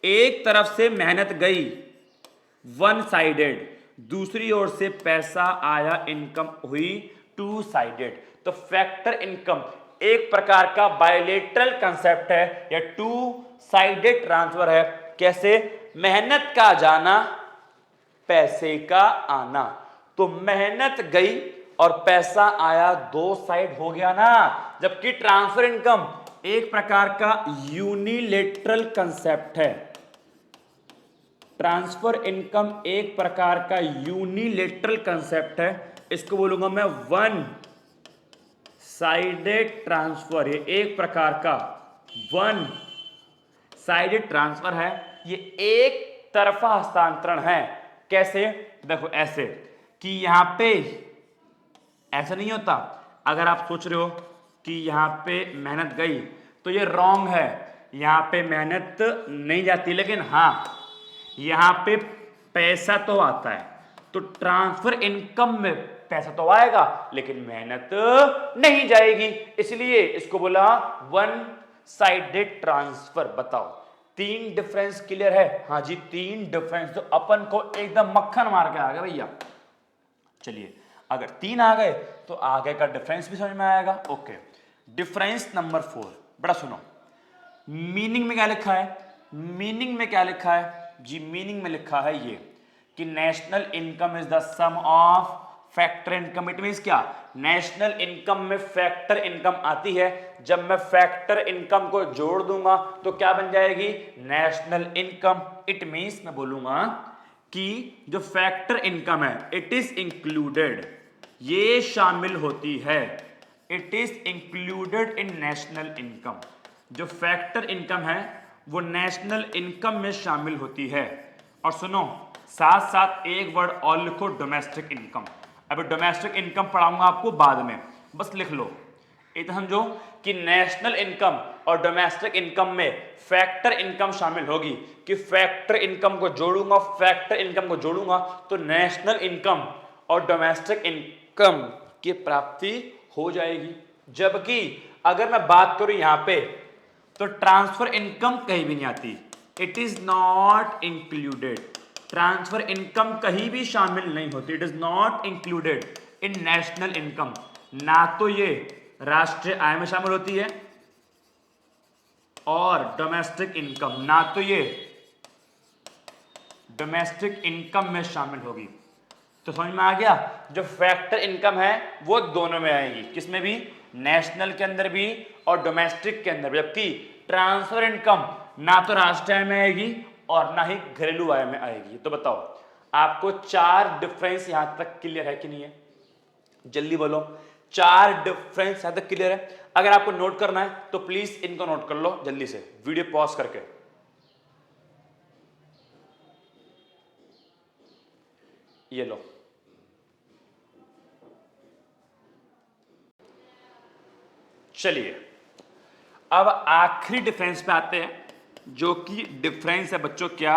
एक तरफ से मेहनत गई वन साइडेड, दूसरी ओर से पैसा आया, इनकम हुई टू साइडेड। तो फैक्टर इनकम एक प्रकार का बायलेटरल कंसेप्ट है या टू साइडेड ट्रांसफर है। कैसे? मेहनत का जाना, पैसे का आना। तो मेहनत गई और पैसा आया, दो साइड हो गया ना। जबकि ट्रांसफर इनकम एक प्रकार का यूनिलेटरल कंसेप्ट है। ट्रांसफर इनकम एक प्रकार का यूनिलेटरल कंसेप्ट है, इसको बोलूंगा मैं वन साइडेड ट्रांसफर। ये एक प्रकार का वन साइडेड ट्रांसफर है, ये एक तरफा हस्तांतरण है। कैसे? देखो ऐसे कि यहां पे ऐसा नहीं होता। अगर आप सोच रहे हो कि यहां पे मेहनत गई तो ये रॉन्ग है, यहां पे मेहनत नहीं जाती, लेकिन हां यहां पे पैसा तो आता है। तो ट्रांसफर इनकम में पैसा तो आएगा लेकिन मेहनत नहीं जाएगी, इसलिए इसको बोला वन साइडेड ट्रांसफर। बताओ तीन डिफरेंस क्लियर है? हाँ जी, तीन डिफरेंस तो अपन को एकदम मक्खन मार के आ गया भैया। चलिए अगर तीन आ गए तो आगे का डिफरेंस भी समझ में आएगा। ओके, डिफरेंस नंबर 4, बड़ा सुनो। मीनिंग में क्या लिखा है? मीनिंग में क्या लिखा है जी? मीनिंग में लिखा है ये कि national income is the sum of factor income. It means क्या? नेशनल इनकम में फैक्टर इनकम आती है, जब मैं फैक्टर इनकम को जोड़ दूंगा तो क्या बन जाएगी? National income. इट मींस मैं बोलूंगा कि जो फैक्टर इनकम है इट इज इंक्लूडेड, ये शामिल होती है, it is included in national income. जो फैक्टर इनकम है वो नेशनल इनकम में शामिल होती है। और सुनो साथ साथ एक वर्ड और लिखो, डोमेस्टिक इनकम। अभी डोमेस्टिक इनकम पढ़ाऊंगा आपको बाद में, बस लिख लो इतना समझो कि नेशनल इनकम और डोमेस्टिक इनकम में फैक्टर इनकम शामिल होगी कि फैक्टर इनकम को जोड़ूंगा तो नेशनल इनकम और डोमेस्टिक इनकम की प्राप्ति हो जाएगी। जबकि अगर मैं बात करूं यहां पे तो ट्रांसफर इनकम कहीं भी नहीं आती, it is not included. Transfer income कहीं भी शामिल नहीं होती, it is not included in national income. ना तो ये राष्ट्रीय आय में शामिल होती है और डोमेस्टिक इनकम, ना तो ये डोमेस्टिक इनकम में शामिल होगी। तो समझ में आ गया, जो फैक्टर इनकम है वो दोनों में आएगी, किसमें भी, नेशनल के अंदर भी और डोमेस्टिक के अंदर भी। जबकि ट्रांसफर इनकम ना तो राष्ट्रीय आय में आएगी और ना ही घरेलू आय में आएगी। तो बताओ आपको 4 डिफरेंस यहां तक क्लियर है कि नहीं है? जल्दी बोलो, 4 डिफरेंस यहां तक क्लियर है? अगर आपको नोट करना है तो प्लीज इनको नोट कर लो जल्दी से, वीडियो पॉज करके। ये लो, चलिए अब आखिरी डिफरेंस पे आते हैं, जो कि डिफरेंस है बच्चों क्या,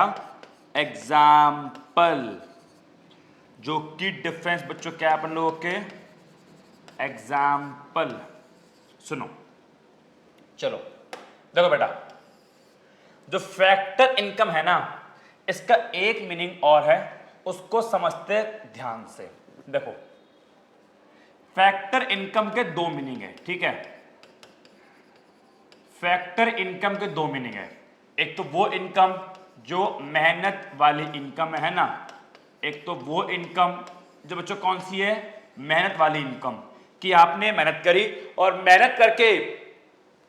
एग्जाम्पल। जो कि डिफरेंस बच्चों क्या है अपन लोगों के, एग्जाम्पल। सुनो, चलो देखो बेटा, जो फैक्टर इनकम है ना, इसका एक मीनिंग और है, उसको समझते ध्यान से। देखो फैक्टर इनकम के 2 मीनिंग है, ठीक है? फैक्टर इनकम के 2 मीनिंग है। एक तो वो इनकम जो मेहनत वाली इनकम है ना, एक तो वो इनकम जो बच्चों कौन सी है, मेहनत वाली इनकम, कि आपने मेहनत करी और मेहनत करके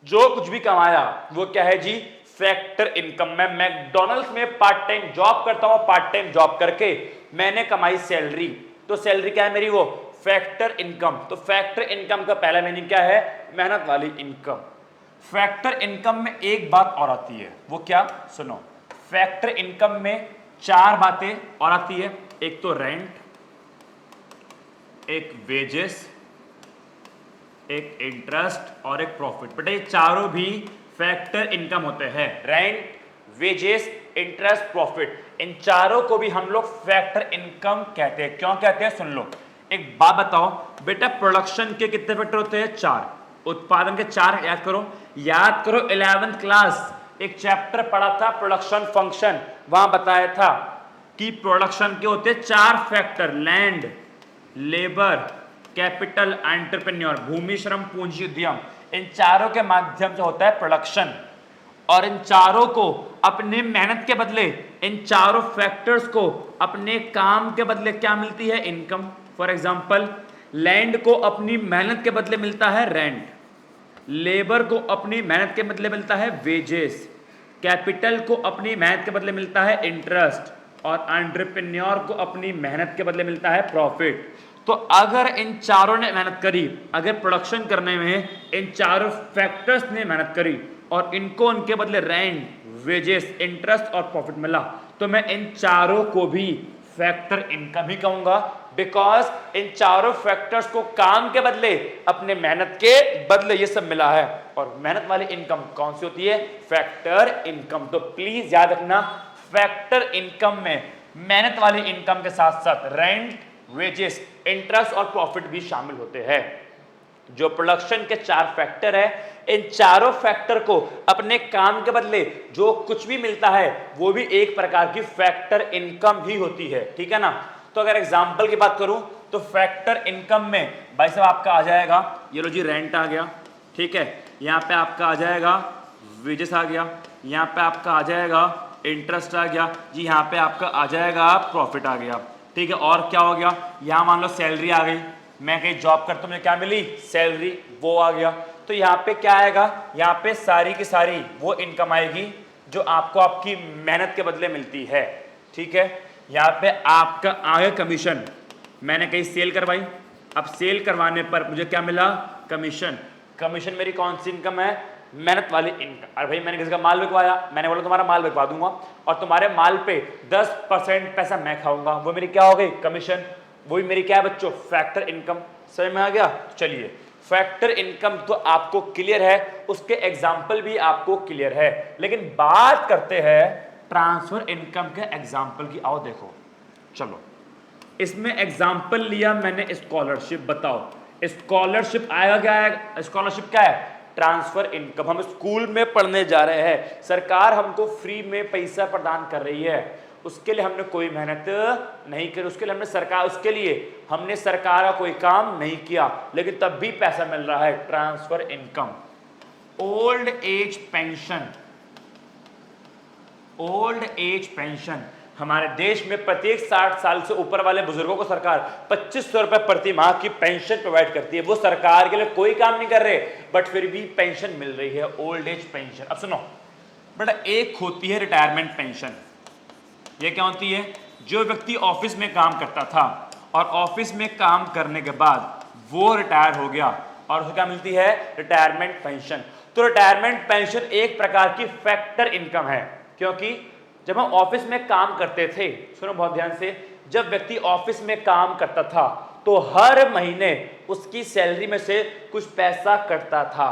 जो कुछ भी कमाया वो क्या है जी, फैक्टर इनकम। मैं मैकडोनल्ड्स में पार्ट टाइम जॉब करता हूं, पार्ट टाइम जॉब करके मैंने कमाई सैलरी, तो सैलरी क्या है मेरी, वो फैक्टर इनकम। तो फैक्टर इनकम का पहला मीनिंग क्या है, मेहनत वाली इनकम। फैक्टर इनकम में एक बात और आती है, वो क्या, सुनो, फैक्टर इनकम में 4 बातें और आती है। एक तो रेंट, एक वेजेस, एक इंटरेस्ट और एक प्रॉफिट। बेटा ये चारों भी फैक्टर इनकम होते हैं, रेंट, वेजेस, इंटरेस्ट, प्रॉफिट। इन चारों को भी हम लोग फैक्टर इनकम कहते हैं। क्यों कहते हैं, सुन लो। एक बात बताओ बेटा, प्रोडक्शन के कितने फैक्टर होते हैं, 4। उत्पादन के 4, याद करो 11th क्लास एक चैप्टर पढ़ा था प्रोडक्शन फंक्शन, वहां बताया था कि प्रोडक्शन के होते 4 factor, land, labour, capital, entrepreneur, भूमि, श्रम, पूंजी, उद्यम। इन चारों के माध्यम से होता है प्रोडक्शन, और इन चारों को अपने मेहनत के बदले, इन चारों फैक्टर्स को अपने काम के बदले क्या मिलती है, इनकम। फॉर एग्जांपल, लैंड को अपनी मेहनत के बदले मिलता है रेंट, लेबर को अपनी मेहनत के बदले मिलता है वेजेस, कैपिटल को अपनी मेहनत के बदले मिलता है इंटरेस्ट, और एंटरप्रेन्योर को अपनी मेहनत के बदले मिलता है प्रॉफिट। तो अगर इन चारों ने मेहनत करी, अगर प्रोडक्शन करने में इन चारों फैक्टर्स ने मेहनत करी और इनको उनके बदले रेंट, वेजेस, इंटरेस्ट और प्रॉफिट मिला, तो मैं इन चारों को भी फैक्टर इनकम ही कहूंगा, बिकॉज इन चारों फैक्टर्स को काम के बदले, अपने मेहनत के बदले ये सब मिला है। और मेहनत वाली इनकम कौन सी होती है, फैक्टर इनकम। तो प्लीज याद रखना, फैक्टर इनकम में मेहनत वाली इनकम के साथ साथ रेंट, वेजेस, इंटरेस्ट और प्रॉफिट भी शामिल होते हैं। जो प्रोडक्शन के 4 फैक्टर है, इन चारों फैक्टर को अपने काम के बदले जो कुछ भी मिलता है वो भी एक प्रकार की फैक्टर इनकम ही होती है, ठीक है ना। तो अगर एग्जांपल की बात करूं तो फैक्टर इनकम में भाई साहब आपका आ जाएगा, ये लो जी रेंट आ गया, ठीक है, यहाँ पे आपका आ जाएगा वेजेस आ गया, यहाँ पे आपका आ जाएगा इंटरेस्ट आ गया जी, यहाँ पे आपका आ जाएगा प्रॉफिट आ गया, ठीक है। और क्या हो गया, यहाँ मान लो सैलरी आ गई, मैं कहीं जॉब करता हूँ, मुझे क्या मिली, सैलरी, वो आ गया। तो यहाँ पे क्या आएगा, यहाँ पे सारी की सारी वो इनकम आएगी जो आपको आपकी मेहनत के बदले मिलती है, ठीक है। यहाँ पे आपका आगे कमीशन, मैंने कहीं सेल करवाई, अब सेल करवाने पर मुझे क्या मिला, कमीशन। कमीशन मेरी कौन सी इनकम है, मेहनत वाली इनकम। अरे भाई मैंने किसी का माल बिकवाया, मैंने बोला तुम्हारा माल बिकवा दूंगा और तुम्हारे माल पे 10% पैसा मैं खाऊंगा, वो मेरी क्या हो गई, कमीशन। वही मेरी क्या है बच्चों, फैक्टर इनकम। समझ में आ गया। चलिए फैक्टर इनकम तो आपको क्लियर है, उसके एग्जाम्पल भी आपको क्लियर है, लेकिन बात करते हैं ट्रांसफर इनकम के एग्जाम्पल की। आओ देखो, चलो इसमें एग्जाम्पल लिया मैंने स्कॉलरशिप। बताओ स्कॉलरशिप आएगा क्या है? स्कॉलरशिप क्या है? Transfer income. हम स्कूल में पढ़ने जा रहे हैं, सरकार हमको फ्री में पैसा प्रदान कर रही है, उसके लिए हमने कोई मेहनत नहीं करी, उसके लिए हमने सरकार का कोई काम नहीं किया, लेकिन तब भी पैसा मिल रहा है, transfer income. Old age pension, old age pension हमारे देश में प्रत्येक 60 साल से ऊपर वाले बुजुर्गों को सरकार 2500 रुपए प्रति माह की पेंशन प्रोवाइड करती है। वो सरकार के लिए कोई काम नहीं कर रहे, बट फिर भी पेंशन मिल रही है, ओल्ड एज पेंशन। अब सुनो बेटा, एक होती है रिटायरमेंट पेंशन। ये क्या होती है? जो व्यक्ति ऑफिस में काम करता था और ऑफिस में काम करने के बाद वो रिटायर हो गया और उसको क्या मिलती है? Retirement pension. तो रिटायरमेंट पेंशन एक प्रकार की फैक्टर इनकम है, क्योंकि जब हम ऑफिस में काम करते थे, सुनो बहुत ध्यान से, जब व्यक्ति ऑफिस में काम करता था तो हर महीने उसकी सैलरी में से कुछ पैसा कटता था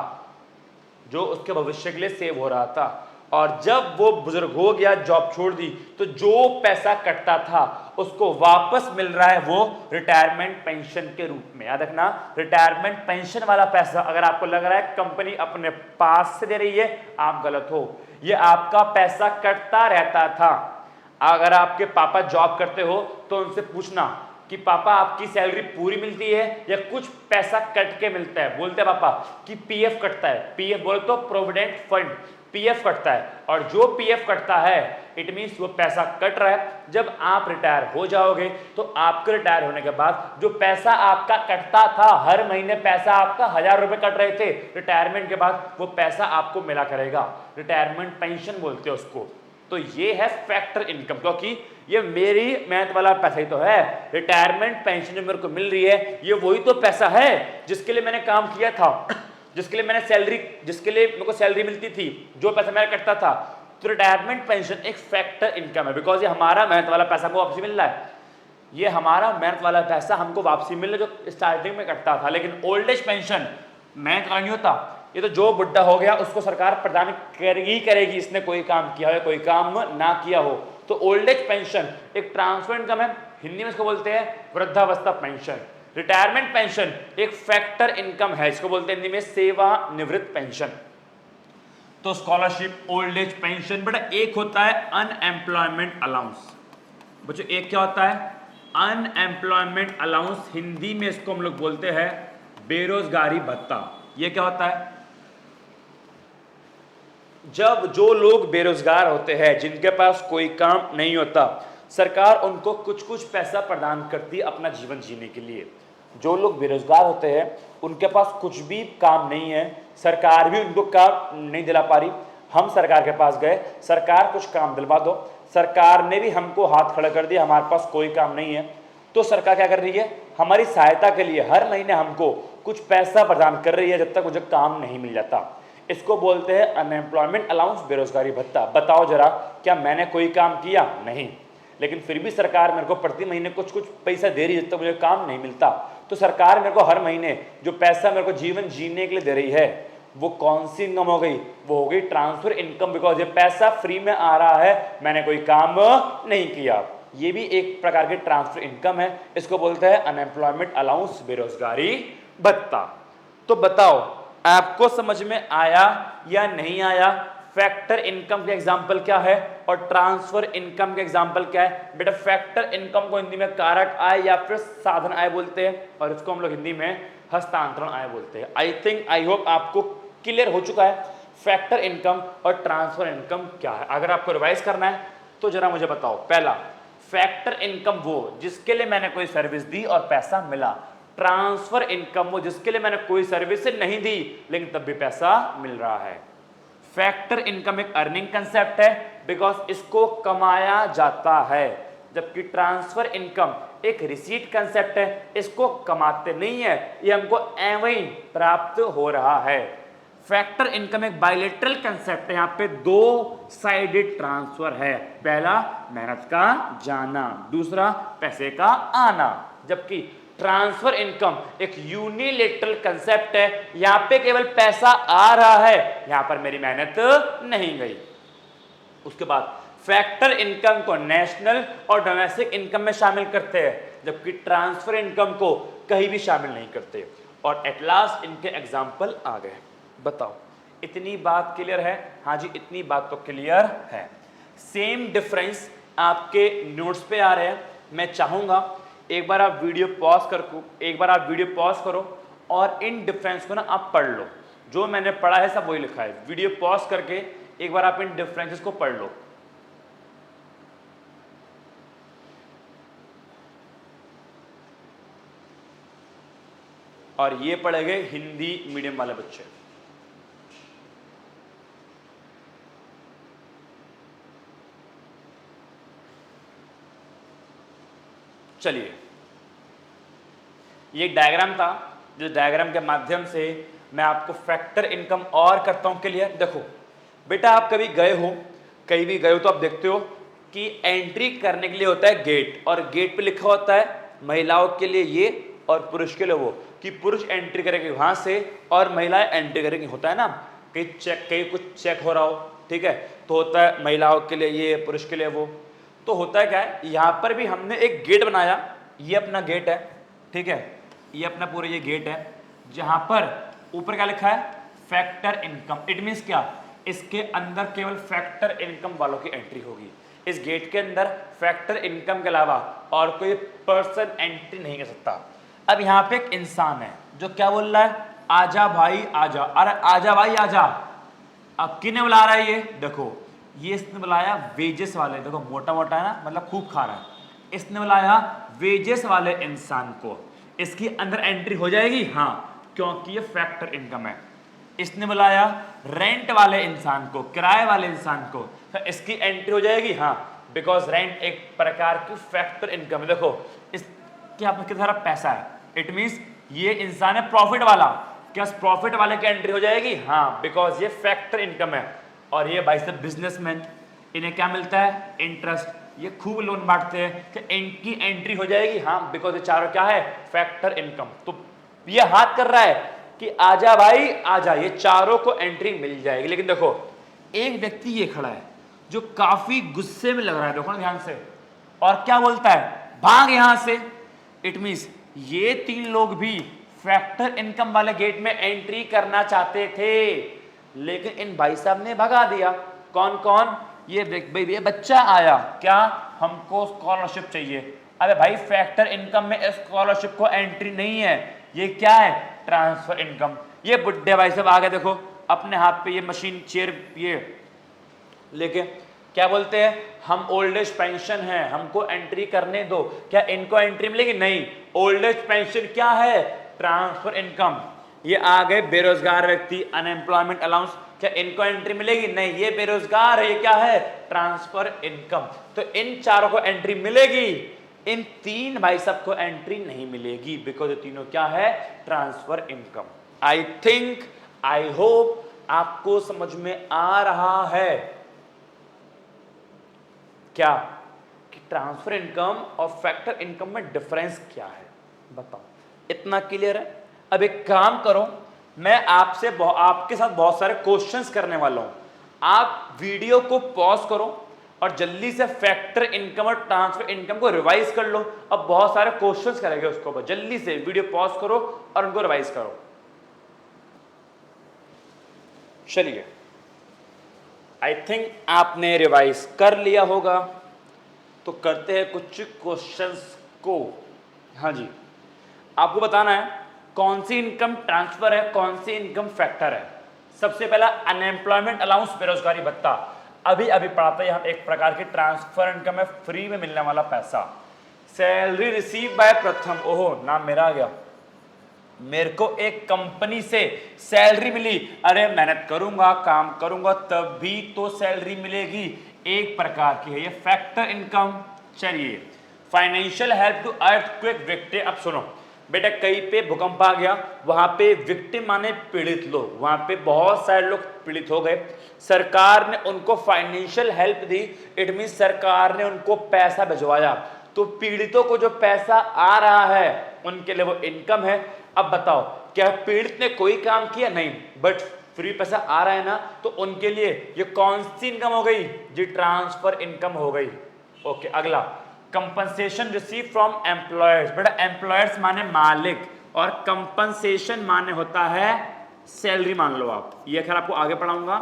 जो उसके भविष्य के लिए सेव हो रहा था, और जब वो बुजुर्ग हो गया, जॉब छोड़ दी, तो जो पैसा कटता था उसको वापस मिल रहा है, वो रिटायरमेंट पेंशन के रूप में। याद रखना, रिटायरमेंट पेंशन वाला पैसा अगर आपको लग रहा है कंपनी अपने पास से दे रही है, आप गलत हो। ये आपका पैसा कटता रहता था। अगर आपके पापा जॉब करते हो तो उनसे पूछना कि पापा आपकी सैलरी पूरी मिलती है या कुछ पैसा कट के मिलता है? बोलते हैं पापा कि पीएफ कटता है। पीएफ बोले तो प्रोविडेंट फंड, पीएफ कटता है, और जो पीएफ कटता है इट मींस वो पैसा कट रहा है। जब आप रिटायर हो जाओगे तो आपके रिटायर होने के बाद जो पैसा आपका कटता था, हर महीने पैसा आपका 1000 रुपए कट रहे थे, रिटायरमेंट के बाद वो पैसा आपको मिला करेगा, रिटायरमेंट पेंशन बोलते हैं उसको। तो ये है फैक्टर इनकम, क्योंकि ये मेरी मेहनत वाला पैसा ही तो है। रिटायरमेंट पेंशन जो मेरे को मिल रही है, ये वही तो पैसा है जिसके लिए मैंने काम किया था, जिसके लिए मेरे को सैलरी मिलती थी, जो पैसा मेरा कटता था। तो रिटायरमेंट पेंशन एक फैक्टर इनकम है, बिकॉज ये हमारा मेहनत वाला पैसा हमको वापसी मिल रहा है। ये हमारा मेहनत वाला पैसा हमको वापसी मिल रहा है जो स्टार्टिंग में कटता था। लेकिन ओल्ड एज पेंशन मेहनत का नहीं होता, ये तो जो बुढ़ा हो गया उसको सरकार प्रदान करेगी, इसने कोई काम किया हो या कोई काम ना किया हो। तो ओल्ड एज पेंशन एक ट्रांसफर इनकम है, हिंदी में इसको बोलते हैं वृद्धावस्था पेंशन। रिटायरमेंट पेंशन एक फैक्टर इनकम है, इसको बोलते हैं हिंदी में सेवानिवृत्त पेंशन। तो स्कॉलरशिप, ओल्ड एज पेंशन। बेटा एक होता है अनएम्प्लॉयमेंट अलाउंस। बच्चों एक क्या होता है? अनएम्प्लॉयमेंट अलाउंस, हिंदी में इसको हम लोग बोलते हैं बेरोजगारी भत्ता। ये क्या होता है? जब जो लोग बेरोजगार होते हैं, जिनके पास कोई काम नहीं होता, सरकार उनको कुछ कुछ पैसा प्रदान करती है अपना जीवन जीने के लिए। जो लोग बेरोजगार होते हैं उनके पास कुछ भी काम नहीं है, सरकार भी उनको काम नहीं दिला पा रही। हम सरकार के पास गए, सरकार कुछ काम दिलवा दो, सरकार ने भी हमको हाथ खड़ा कर दिया, हमारे पास कोई काम नहीं है। तो सरकार क्या कर रही है? हमारी सहायता के लिए हर महीने हमको कुछ पैसा प्रदान कर रही है जब तक मुझे काम नहीं मिल जाता। इसको बोलते हैं अनएम्प्लॉयमेंट अलाउंस, बेरोजगारी भत्ता। बताओ जरा, क्या मैंने कोई काम किया? नहीं, लेकिन फिर भी सरकार मेरे को प्रति महीने कुछ कुछ पैसा दे रही है जब तक मुझे काम नहीं मिलता। तो सरकार मेरे को हर महीने जो पैसा मेरे को जीवन जीने के लिए दे रही है, वो कौन सी इनकम हो गई? वो हो गई ट्रांसफर इनकम, बिकॉज ये पैसा फ्री में आ रहा है, मैंने कोई काम नहीं किया। ये भी एक प्रकार की ट्रांसफर इनकम है, इसको बोलते हैं अनएम्प्लॉयमेंट अलाउंस, बेरोजगारी भत्ता। तो बताओ आपको समझ में आया या नहीं आया? फैक्टर इनकम के एग्जाम्पल क्या है और ट्रांसफर इनकम के एग्जाम्पल क्या है? बेटा फैक्टर इनकम को हिंदी में कारक आय या फिर साधन आय बोलते हैं, और इसको हम लोग हिंदी में हस्तांतरण आय बोलते हैं। आई होप आपको क्लियर हो चुका है फैक्टर इनकम और ट्रांसफर इनकम क्या है। अगर आपको रिवाइज करना है तो जरा मुझे बताओ। पहला, फैक्टर इनकम वो जिसके लिए मैंने कोई सर्विस दी और पैसा मिला। ट्रांसफर इनकम वो जिसके लिए मैंने कोई सर्विस नहीं दी लेकिन तब भी पैसा मिल रहा है। फैक्टर इनकम एक अर्निंग कंसेप्ट है, बिकॉज इसको कमाया जाता है, जबकि ट्रांसफर इनकम एक रिसीट कंसेप्ट है, इसको कमाते नहीं है, ये हमको एवं ही प्राप्त हो रहा है। फैक्टर इनकम एक बायलेटरल कंसेप्ट है, यहाँ पे दो साइडेड ट्रांसफर है। पहला मेहनत का जाना, दूसरा पैसे का आना। जबकि ट्रांसफर इनकम एक यूनिलेटरल कंसेप्ट है, यहां पे केवल पैसा आ रहा है, यहां पर मेरी मेहनत नहीं गई। उसके बाद फैक्टर इनकम को नेशनल और डोमेस्टिक इनकम में शामिल करते हैं, जबकि ट्रांसफर इनकम को कहीं भी शामिल नहीं करते। और एट लास्ट इनके एग्जाम्पल आ गए। बताओ इतनी बात क्लियर है? हाँ जी, इतनी बात तो क्लियर है। सेम डिफरेंस आपके नोट्स पे आ रहे हैं। मैं चाहूंगा एक बार आप वीडियो पॉज करो और इन डिफरेंस को ना आप पढ़ लो। जो मैंने पढ़ा है सब वही लिखा है। वीडियो पॉज करके एक बार आप इन डिफरेंसेस को पढ़ लो। और ये पढ़ेंगे हिंदी मीडियम वाले बच्चे। चलिए, ये एक डायग्राम था, जिस डायग्राम के माध्यम से मैं आपको फैक्टर इनकम और करता हूं क्लियर। देखो बेटा, आप कभी गए हो, कहीं भी गए हो तो आप देखते हो कि एंट्री करने के लिए होता है गेट, और गेट पे लिखा होता है महिलाओं के लिए ये और पुरुष के लिए वो, कि पुरुष एंट्री करेंगे वहां से और महिलाएं एंट्री करेंगी। होता है ना, कहीं कुछ चेक हो रहा हो, ठीक है, तो होता है महिलाओं के लिए ये, पुरुष के लिए वो। तो होता है क्या है, यहाँ पर भी हमने एक गेट बनाया, ये अपना गेट है, ठीक है, ये अपना पूरा ये गेट है, जहां पर ऊपर क्या लिखा है, फैक्टर इनकम। इट मीन्स क्या, इसके अंदर केवल फैक्टर इनकम वालों की एंट्री होगी। इस गेट के अंदर फैक्टर इनकम के अलावा और कोई पर्सन एंट्री नहीं कर सकता। अब यहाँ पे एक इंसान है जो क्या बोल रहा है, आजा भाई आजा। अरे आजा भाई आजा, अब किने बुला रहा है? ये देखो, ये इसने बुलाया वेजेस वाले, देखो मोटा मोटा है ना, मतलब खूब खा रहा है। इसने बुलाया वेजेस वाले इंसान को, इसकी अंदर एंट्री हो जाएगी, हाँ, क्योंकि ये फैक्टर इनकम है। इसने बुलाया रेंट वाले इंसान को, किराए वाले इंसान को, तो इसकी एंट्री हो जाएगी, हाँ, बिकॉज रेंट एक प्रकार की फैक्टर इनकम है। देखो इसके आप कितना सारा पैसा है, इट मीन्स ये इंसान है प्रॉफिट वाला, क्या प्रॉफिट वाले की एंट्री हो जाएगी, हाँ, बिकॉज ये फैक्टर इनकम है। और ये भाई साहब बिजनेसमैन, इन्हें क्या मिलता है, इंटरेस्ट, ये खूब लोन बांटते हैं, कि इनकी एंट्री हो जाएगी, हाँ, बिकॉज ये चारों क्या है, फैक्टर इनकम। तो ये हाथ कर रहा है कि आजा भाई आजा, ये चारों को एंट्री मिल जाएगी। लेकिन देखो एक व्यक्ति ये खड़ा है जो काफी गुस्से में लग रहा है, देखो ना ध्यान से, और क्या बोलता है, भाग यहां से। इट मीन्स ये तीन लोग भी फैक्टर इनकम वाले गेट में एंट्री करना चाहते थे, लेकिन इन भाई साहब ने भगा दिया। कौन कौन? ये बच्चा आया, क्या, हमको स्कॉलरशिप चाहिए। अरे भाई फैक्टर इनकम में स्कॉलरशिप को एंट्री नहीं है, ये क्या है, ट्रांसफर इनकम। ये बुड्ढे भाई साहब आ गए, देखो अपने हाथ पे ये मशीन चेयर ये लेके, क्या बोलते हैं, हम ओल्ड एज पेंशन है, हमको एंट्री करने दो। क्या इनको एंट्री मिलेगी? नहीं। ओल्ड एज पेंशन क्या है, ट्रांसफर इनकम। ये आ गए बेरोजगार व्यक्ति, अनएम्प्लॉयमेंट अलाउंस, क्या इनको एंट्री मिलेगी? नहीं, ये बेरोजगार है, ये क्या है, ट्रांसफर इनकम। तो इन चारों को एंट्री मिलेगी, इन तीन भाई साहब को एंट्री नहीं मिलेगी, बिकॉज ये तीनों क्या है, transfer income. I think, I hope आपको समझ में आ रहा है क्या कि ट्रांसफर इनकम और फैक्टर इनकम में डिफरेंस क्या है। बताओ, इतना क्लियर है? अब एक काम करो, मैं आपके साथ बहुत सारे क्वेश्चंस करने वाला हूं, आप वीडियो को पॉज करो और जल्दी से फैक्टर इनकम और ट्रांसफर इनकम को रिवाइज कर लो। अब बहुत सारे क्वेश्चंस करेंगे उसको ऊपर, जल्दी से वीडियो पॉज करो और उनको रिवाइज करो। चलिए, आई थिंक आपने रिवाइज कर लिया होगा, तो करते हैं कुछ क्वेश्चंस को। हाँ जी, आपको बताना है कौन सी इनकम ट्रांसफर है, कौन सी इनकम फैक्टर है। सबसे पहला अनएम्प्लॉयमेंट अलाउंस, बेरोजगारी भत्ता, अभी पढ़ाते हैं हम, एक प्रकार की ट्रांसफर इनकम है, फ्री में मिलने वाला पैसा। सैलरी रिसीव बाय प्रथम, ओहो नाम मेरा आ गया, मेरे को एक कंपनी से सैलरी मिली, अरे मेहनत करूंगा, काम करूंगा, तभी तो सैलरी मिलेगी, एक प्रकार की है ये फैक्टर इनकम। चलिए, financial help to earthquake victim. अब सुनो बेटा, कहीं पे भूकंप आ गया, वहां पे विक्टिम माने पीड़ित लोग, वहां पे बहुत सारे लोग पीड़ित हो गए, सरकार ने उनको financial help the, it mean सरकार ने उनको पैसा भिजवाया। तो पीड़ितों को जो पैसा आ रहा है उनके लिए वो इनकम है। अब बताओ क्या पीड़ित ने कोई काम किया? नहीं, बट फ्री पैसा आ रहा है ना, तो उनके लिए ये कौन सी इनकम हो गई जी? ट्रांसफर इनकम हो गई। ओके, अगला कंपनसेशन रिसीव फ्रॉम एम्प्लॉयर्स। बेटा एम्प्लॉयर्स माने मालिक और कंपनसेशन माने होता है सैलरी। मान लो आप, ये खैर आपको आगे पढ़ाऊंगा,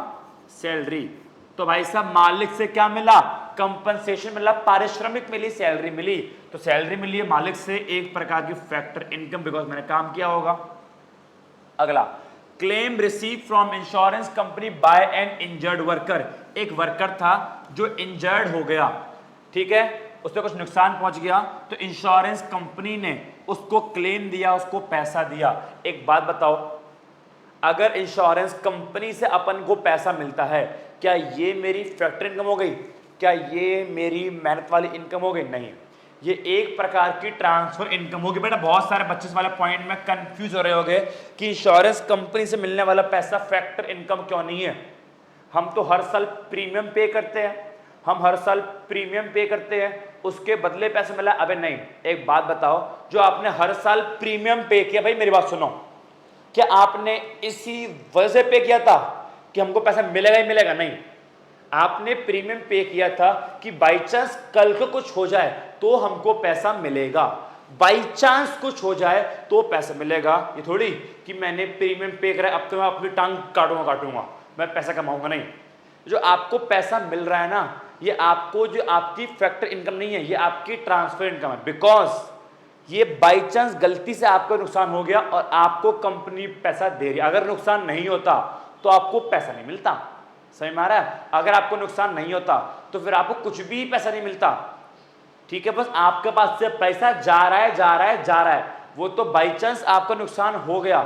सैलरी। तो भाई साहब मालिक से क्या मिला? कंपनसेशन मिला, पारिश्रमिक मिली, सैलरी मिली। तो सैलरी मिली है मालिक से, एक प्रकार की फैक्टर इनकम, बिकॉज मैंने काम किया होगा। अगला claim receive from insurance company by N injured worker. एक वर्कर था जो इंजर्ड हो गया, ठीक है, उससे कुछ नुकसान पहुंच गया, तो इंश्योरेंस कंपनी ने उसको क्लेम दिया, उसको पैसा दिया। एक बात बताओ, अगर इंश्योरेंस कंपनी से अपन को पैसा मिलता है, क्या ये मेरी फैक्टर इनकम हो गई? क्या ये मेरी मेहनत वाली इनकम हो गई? नहीं, ये एक प्रकार की ट्रांसफर इनकम होगी। बेटा बहुत सारे बच्चे वाले पॉइंट में कंफ्यूज हो रहे होंगे कि इंश्योरेंस कंपनी से मिलने वाला पैसा फैक्टर इनकम क्यों नहीं है? हम तो हर साल प्रीमियम पे करते हैं, हम हर साल प्रीमियम पे करते हैं, उसके बदले पैसे मिला। अबे नहीं, एक बात बताओ, जो आपने हर साल प्रीमियम पे किया, भाई मेरी बात सुनो, क्या आपने इसी वजह से पे किया था कि हमको पैसा मिलेगा ही मिलेगा? नहीं, आपने प्रीमियम पे किया था कि बाई चांस कल को कुछ हो जाए तो हमको पैसा मिलेगा। बाई चांस कुछ हो जाए तो पैसा मिलेगा। ये थोड़ी कि मैंने प्रीमियम पे करा अब तो मैं अपनी टांग काटूंगा, मैं पैसा कमाऊंगा। नहीं, जो आपको पैसा मिल रहा है ना, ये आपको, जो आपकी फैक्टर इनकम नहीं है, ये आपकी ट्रांसफर इनकम है। बिकॉज ये बाई चांस गलती से आपको नुकसान हो गया और आपको कंपनी पैसा दे रही है। अगर नुकसान नहीं होता तो आपको पैसा नहीं मिलता। समझ में आ रहा है? अगर आपको नुकसान नहीं होता तो फिर आपको कुछ भी पैसा नहीं मिलता, ठीक है। बस आपके पास से पैसा जा रहा है, वो तो बाई चांस आपका नुकसान हो गया,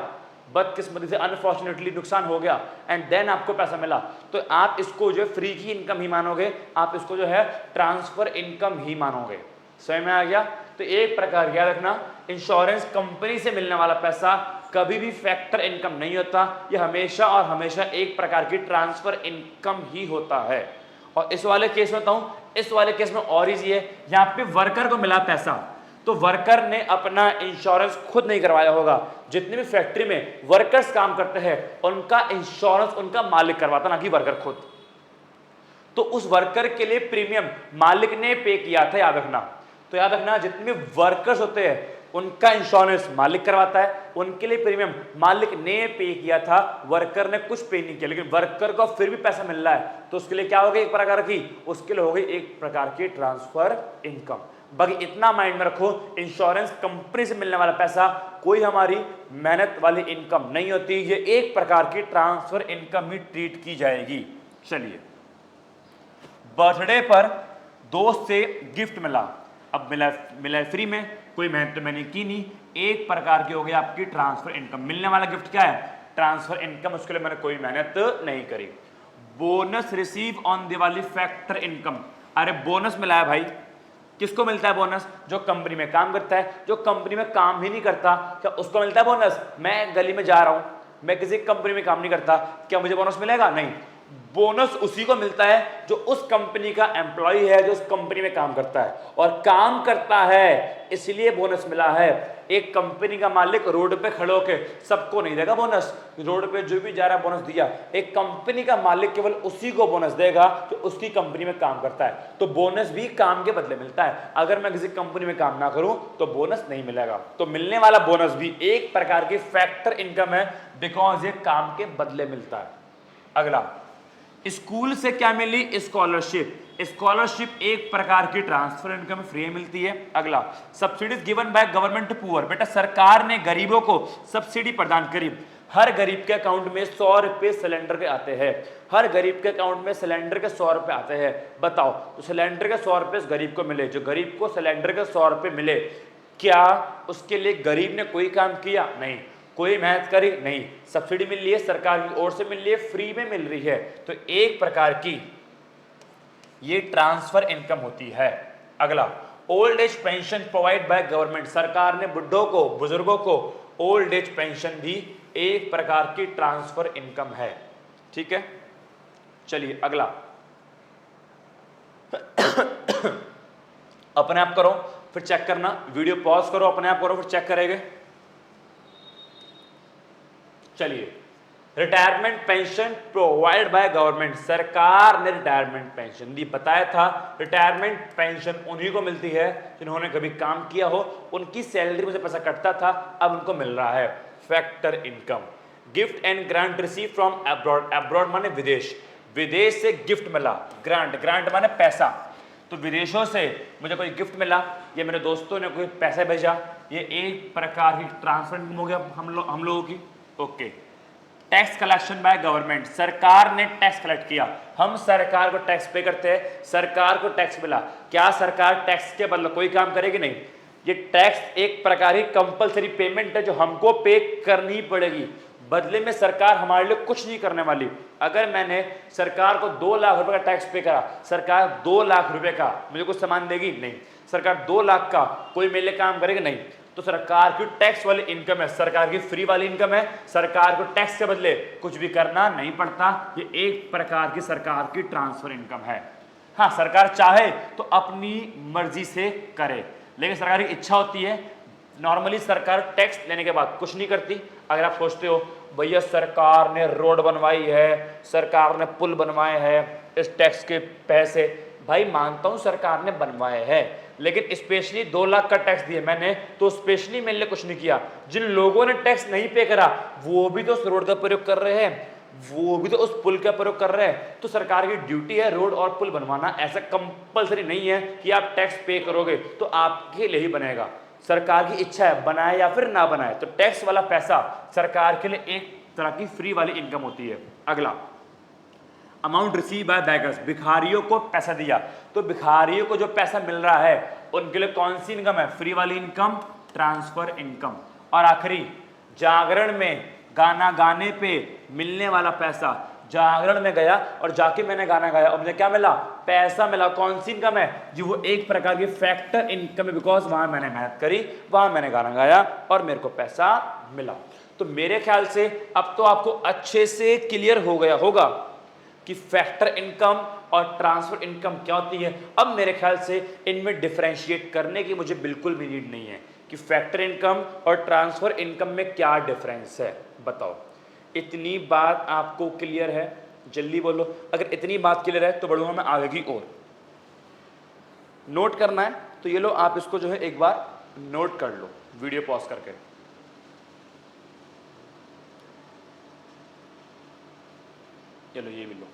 बदकिस्मती से अनफॉर्चुनेटली नुकसान हो गया, एंड देन आपको पैसा मिला, तो आप इसको जो है फ्री की इनकम ही मानोगे, आप इसको जो है ट्रांसफर इनकम ही मानोगे। समझ में आ गया? तो एक प्रकार याद रखना, इंश्योरेंस कंपनी से मिलने वाला पैसा कभी भी फैक्टर इनकम नहीं होता, ये हमेशा और हमेशा एक प्रकार की ट्रांसफर इनकम ही होता है। और इस वाले केस में बताऊं, इस वाले केस में और इजी है, यहाँ पे वर्कर को मिला पैसा, तो वर्कर ने अपना इंश्योरेंस खुद नहीं करवाया होगा। जितने भी फैक्ट्री में वर्कर्स काम करते हैं उनका इंश्योरेंस उनका मालिक करवाता, ना कि वर्कर खुद। तो उस वर्कर के लिए प्रीमियम मालिक ने पे किया था, याद रखना। तो याद रखना, जितने भी वर्कर्स होते हैं उनका इंश्योरेंस मालिक करवाता है, उनके लिए प्रीमियम मालिक ने पे किया था, वर्कर ने कुछ पे नहीं किया, लेकिन वर्कर को फिर भी पैसा मिल रहा है, तो उसके लिए क्या हो गई? एक प्रकार की, उसके लिए हो गई एक प्रकार की ट्रांसफर इनकम। बाकी इतना माइंड में रखो, इंश्योरेंस कंपनी से मिलने वाला पैसा कोई हमारी मेहनत वाली इनकम नहीं होती, ये एक प्रकार की ट्रांसफर इनकम ही ट्रीट की जाएगी। चलिए, बर्थडे पर दोस्त से गिफ्ट मिला, अब मिला फ्री में, कोई मेहनत तो मैंने की नहीं, एक प्रकार की हो गई आपकी ट्रांसफर इनकम। मिलने वाला गिफ्ट क्या है? ट्रांसफर इनकम, उसके लिए मैंने कोई मेहनत नहीं करी। Bonus receive on Diwali factor income. अरे बोनस मिला है भाई, किसको मिलता है बोनस? जो कंपनी में काम करता है। जो कंपनी में काम ही नहीं करता क्या उसको मिलता है बोनस? मैं गली में जा रहा हूं, मैं किसी कंपनी में काम नहीं करता, क्या मुझे बोनस मिलेगा? नहीं, बोनस उसी को मिलता है जो उस कंपनी का एम्प्लॉय है, जो उस कंपनी में काम करता है और काम करता है, इसलिए बोनस मिला है। एक कंपनी का मालिक रोड पे खड़े होकर सबको नहीं देगा बोनस, रोड पे जो भी जा रहा है बोनस दिया। एक कंपनी का मालिक केवल उसी को बोनस देगा जो उसकी कंपनी में काम करता है। तो बोनस भी काम के बदले मिलता है। अगर मैं किसी कंपनी में काम ना करूं तो बोनस नहीं मिलेगा। तो मिलने वाला बोनस भी एक प्रकार की फैक्टर इनकम है, बिकॉज ये काम के बदले मिलता है। अगला, स्कूल से क्या मिली? स्कॉलरशिप। स्कॉलरशिप एक प्रकार की ट्रांसफर इनकम फ्री मिलती है। अगला, subsidies given by government to poor. बेटा सरकार ने गरीबों को सब्सिडी प्रदान करी। हर गरीब के अकाउंट में 100 रुपए सिलेंडर के आते हैं, हर गरीब के अकाउंट में सिलेंडर के 100 रुपए आते हैं। बताओ, तो सिलेंडर के 100 रुपए गरीब को मिले, जो गरीब को सिलेंडर के 100 रुपए मिले, क्या उसके लिए गरीब ने कोई काम किया? नहीं, कोई मेहनत करी? नहीं, सब्सिडी मिल रही है, सरकार की ओर से मिल रही है, फ्री में मिल रही है। तो एक प्रकार की ये ट्रांसफर इनकम होती है। अगला, old age pension provide by government. सरकार ने बुढ़ों को, बुजुर्गों को ओल्ड एज पेंशन भी एक प्रकार की ट्रांसफर इनकम है। ठीक है, चलिए अगला। अपने आप करो, फिर चेक करना, वीडियो पॉज करो, अपने आप करो, फिर चेक करेंगे। चलिए, retirement pension provide by government, सरकार ने रिटायरमेंट पेंशन दी। बताया था रिटायरमेंट पेंशन उन्हीं को मिलती है जिन्होंने कभी काम किया हो, उनकी सैलरी में से पैसा कटता था, अब उनको मिल रहा है। Factor income, gift and grant receive from abroad, abroad माने विदेश, विदेश से गिफ्ट मिला, ग्रांट, ग्रांट माने पैसा, तो विदेशों से मुझे कोई गिफ्ट मिला या मेरे दोस्तों ने कोई पैसा भेजा, ये एक प्रकार की ट्रांसफर इनकम हो गया हम लोगों की। Okay, tax collection by government, सरकार ने टैक्स कलेक्ट किया, हम सरकार को टैक्स पे करते हैं, सरकार को टैक्स मिला, क्या सरकार टैक्स के बदले कोई काम करेगी? नहीं, ये टैक्स एक प्रकार की कंपलसरी पेमेंट है जो हमको पे करनी पड़ेगी, बदले में सरकार हमारे लिए कुछ नहीं करने वाली। अगर मैंने सरकार को 2 लाख रुपए का टैक्स पे करा, सरकार 2 लाख रुपए का मुझे कुछ सामान देगी? नहीं। सरकार 2 लाख का कोई मेरे लिए काम करेगी? नहीं। तो सरकार की टैक्स वाली इनकम है, सरकार की फ्री वाली इनकम है, सरकार को टैक्स के बदले कुछ भी करना नहीं पड़ता, ये एक प्रकार की सरकार की ट्रांसफर इनकम है। हाँ, सरकार चाहे तो अपनी मर्जी से करे, लेकिन सरकार की इच्छा होती है। नॉर्मली सरकार टैक्स लेने के बाद कुछ नहीं करती। अगर आप सोचते हो भैया सरकार ने रोड बनवाई है, सरकार ने पुल बनवाए हैं, इस टैक्स के पैसे, भाई मानता हूं सरकार ने बनवाए हैं, लेकिन स्पेशली 2 लाख का टैक्स दिया मैंने, तो स्पेशली मेरे लिए कुछ नहीं किया। जिन लोगों ने टैक्स नहीं पे करा वो भी तो उस रोड का प्रयोग कर रहे हैं, वो भी तो उस पुल का प्रयोग कर रहे हैं, तो सरकार की ड्यूटी है रोड और पुल बनवाना। ऐसा कंपलसरी नहीं है कि आप टैक्स पे करोगे तो आपके लिए ही बनेगा, सरकार की इच्छा है बनाए या फिर ना बनाए। तो टैक्स वाला पैसा सरकार के लिए एक तरह की फ्री वाली इनकम होती है। अगला, अमाउंट रिसीव बाय बेगर्स, भिखारियों को पैसा दिया, तो भिखारियों को जो पैसा मिल रहा है उनके लिए कौन सी इनकम है? फ्री वाली इनकम, ट्रांसफर इनकम। और आखिरी, जागरण में गाना गाने पे मिलने वाला पैसा, जागरण में गया और जाके मैंने गाना गाया और मुझे क्या मिला? पैसा मिला। कौन सी इनकम है जी? वो एक प्रकार की फैक्टर इनकम है, बिकॉज वहां मैंने मेहनत करी, वहां मैंने गाना गाया और मेरे को पैसा मिला। तो मेरे ख्याल से अब तो आपको अच्छे से क्लियर हो गया होगा कि फैक्टर इनकम और ट्रांसफर इनकम क्या होती है। अब मेरे ख्याल से इनमें डिफरेंशिएट करने की मुझे बिल्कुल भी नीड नहीं है कि फैक्टर इनकम और ट्रांसफर इनकम में क्या डिफरेंस है, बताओ। इतनी बात आपको क्लियर है? जल्दी बोलो। अगर इतनी बात क्लियर है तो बढ़ूंगा मैं आगे की ओर। नोट करना है तो ये लो, आप इसको जो है एक बार नोट कर लो वीडियो पॉज करके। चलो ये भी लो।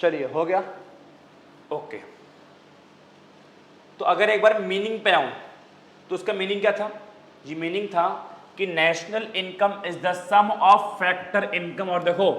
चलिए, हो गया? ओके। तो अगर एक बार मीनिंग पे आऊं तो उसका मीनिंग क्या था जी? मीनिंग था कि national income is the sum of factor income. और देखो,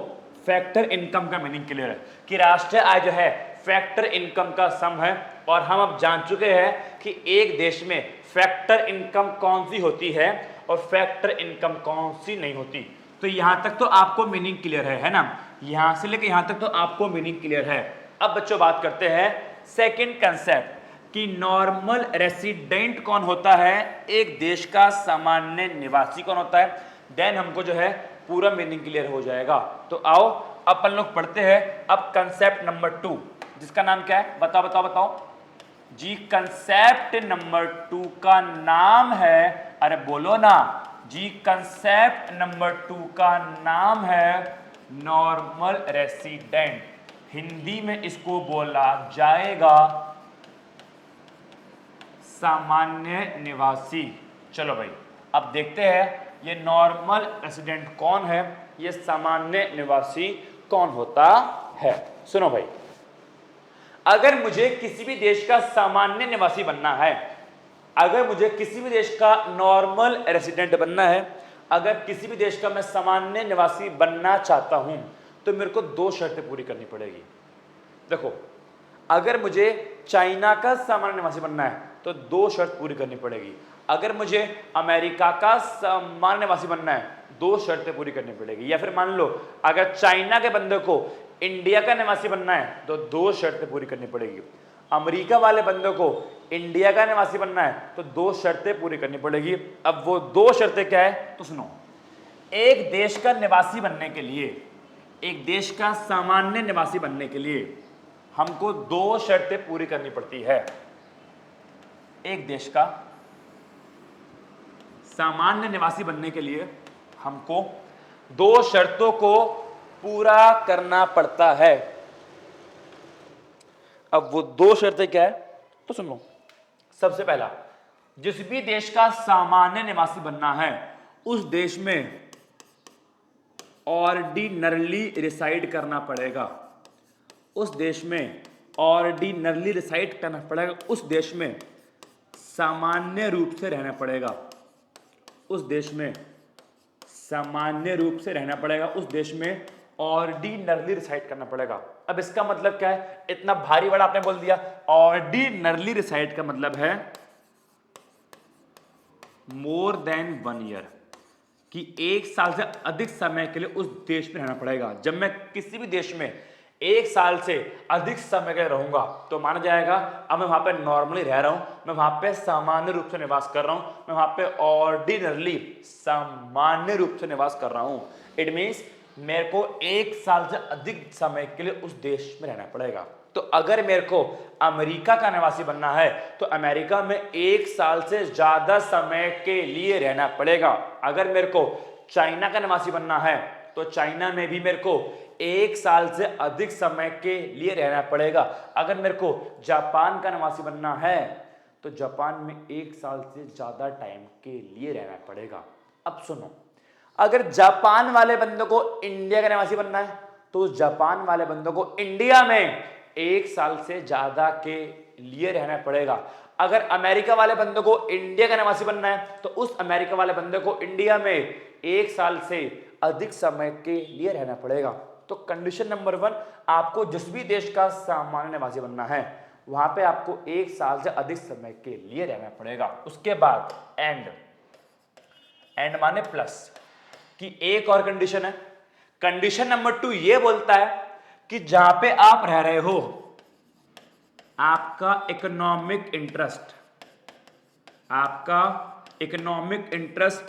फैक्टर इनकम का मीनिंग क्लियर है कि राष्ट्रीय आय जो है फैक्टर इनकम का सम है। और हम अब जान चुके हैं कि एक देश में फैक्टर इनकम कौन सी होती है और फैक्टर इनकम कौन सी नहीं होती। तो यहां तक तो आपको मीनिंग क्लियर है ना? यहां से लेकर यहां तक तो आपको मीनिंग क्लियर है। अब बच्चों बात करते हैं सेकंड कंसेप्ट कि नॉर्मल रेसिडेंट कौन होता है, एक देश का सामान्य निवासी कौन होता है। देन हमको जो है पूरा मीनिंग क्लियर हो जाएगा। तो आओ अपन लोग पढ़ते हैं अब कंसेप्ट नंबर 2, जिसका नाम क्या है? बताओ बताओ बताओ जी। कंसेप्ट नंबर 2 का नाम है, अरे बोलो ना जी, कंसेप्ट नंबर 2 का नाम है नॉर्मल रेसिडेंट। हिंदी में इसको बोला जाएगा सामान्य निवासी। चलो भाई, अब देखते हैं ये नॉर्मल रेसिडेंट कौन है, ये सामान्य निवासी कौन होता है। सुनो भाई, अगर मुझे किसी भी देश का सामान्य निवासी बनना है, अगर मुझे किसी भी देश का नॉर्मल रेसिडेंट बनना है, अगर किसी भी देश का मैं सामान्य निवासी बनना चाहता हूं, तो मेरे को 2 शर्तें पूरी करनी पड़ेगी। देखो, अगर मुझे चाइना का सामान्य निवासी बनना है तो 2 शर्त पूरी करनी पड़ेगी। अगर मुझे अमेरिका का सामान्य निवासी बनना है, 2 शर्तें पूरी करनी पड़ेगी। या फिर मान लो अगर चाइना के बंदे को इंडिया का निवासी बनना है तो 2 शर्तें पूरी करनी पड़ेगी। अमेरिका वाले बंदे को इंडिया का निवासी बनना है तो 2 शर्तें पूरी करनी पड़ेगी। अब वो 2 शर्तें क्या है तो सुनो। एक देश का निवासी बनने के लिए, एक देश का सामान्य निवासी बनने के लिए हमको दो शर्तें पूरी करनी पड़ती है। एक देश का सामान्य निवासी बनने के लिए हमको दो शर्तों को पूरा करना पड़ता है। अब वो दो शर्तें क्या है तो सुन लो। सबसे पहला, जिस भी देश का सामान्य निवासी बनना है उस देश में ऑर्डिनरली रिसाइड करना पड़ेगा। उस देश में ऑर्डिनरली रिसाइड करना पड़ेगा। उस देश में सामान्य रूप से रहना पड़ेगा। उस देश में सामान्य रूप से रहना पड़ेगा। उस देश में ऑर्डिनरली रिसाइड करना पड़ेगा। अब इसका मतलब क्या है? इतना भारी वर्ड आपने बोल दिया। ऑर्डिनरली रिसाइड का मतलब है मोर देन 1 ईयर, कि 1 साल से अधिक समय के लिए उस देश में रहना पड़ेगा। जब मैं किसी भी देश में 1 साल से अधिक समय के लिए रहूंगा तो माना जाएगा अब मैं वहां पे नॉर्मली रह रहा हूं, मैं वहां पे सामान्य रूप से निवास कर रहा हूं, मैं वहां पे ऑर्डिनरली सामान्य रूप से निवास कर रहा हूं। इट मीन्स मेरे को 1 साल से अधिक समय के लिए उस देश में रहना पड़ेगा। तो अगर मेरे को अमेरिका का निवासी बनना है तो अमेरिका में 1 साल से ज्यादा समय के लिए रहना पड़ेगा। अगर मेरे को चाइना का निवासी बनना है तो चाइना में भी मेरे को 1 साल से अधिक समय के लिए रहना पड़ेगा। अगर मेरे को जापान का निवासी बनना है तो जापान में 1 साल से ज्यादा टाइम के लिए रहना पड़ेगा। अब सुनो, अगर जापान वाले बंदों को इंडिया का निवासी बनना है तो जापान वाले बंदों को इंडिया में 1 साल से ज्यादा के लिए रहना पड़ेगा। अगर अमेरिका वाले बंदों को इंडिया का निवासी बनना है तो उस अमेरिका वाले बंदे को इंडिया में 1 साल से अधिक समय के लिए रहना पड़ेगा। तो कंडीशन नंबर 1, आपको जिस भी देश का सामान्य निवासी बनना है वहां पे आपको 1 साल से अधिक समय के लिए रहना पड़ेगा। उसके बाद एंड माने प्लस कि एक और कंडीशन है। कंडीशन नंबर 2 ये बोलता है कि जहां पे आप रह रहे हो आपका इकोनॉमिक इंटरेस्ट,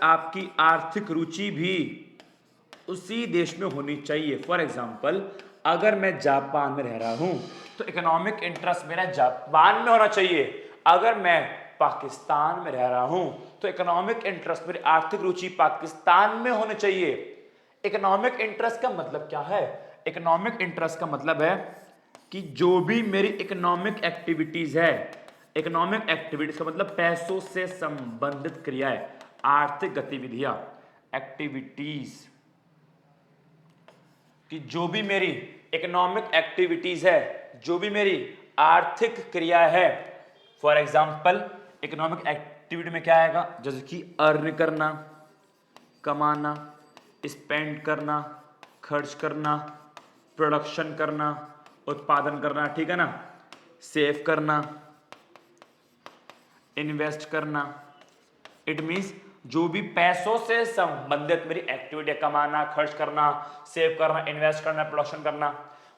आपकी आर्थिक रुचि भी उसी देश में होनी चाहिए। फॉर एग्जाम्पल, अगर मैं जापान में रह रहा हूं तो इकोनॉमिक इंटरेस्ट मेरा जापान में होना चाहिए। अगर मैं पाकिस्तान में रह रहा हूं तो इकोनॉमिक इंटरेस्ट, मेरी आर्थिक रुचि पाकिस्तान में होनी चाहिए। इकोनॉमिक इंटरेस्ट का मतलब क्या है? इकोनॉमिक इंटरेस्ट का मतलब है कि जो भी मेरी इकोनॉमिक एक्टिविटीज है, इकोनॉमिक एक्टिविटीज का मतलब पैसों से संबंधित क्रियाएं, आर्थिक गतिविधियां, एक्टिविटीज, कि जो भी मेरी इकोनॉमिक एक्टिविटीज है, जो भी मेरी आर्थिक क्रिया है। फॉर एग्जाम्पल, इकोनॉमिक एक्टिविटी में क्या आएगा? जैसे कि अर्न करना, कमाना, स्पेंड करना, खर्च करना, प्रोडक्शन करना, उत्पादन करना, ठीक है ना, सेव करना, इन्वेस्ट करना। इट मीन्स जो भी पैसों से संबंधित मेरी एक्टिविटी है, कमाना, खर्च करना, सेव करना, इन्वेस्ट करना, प्रोडक्शन करना,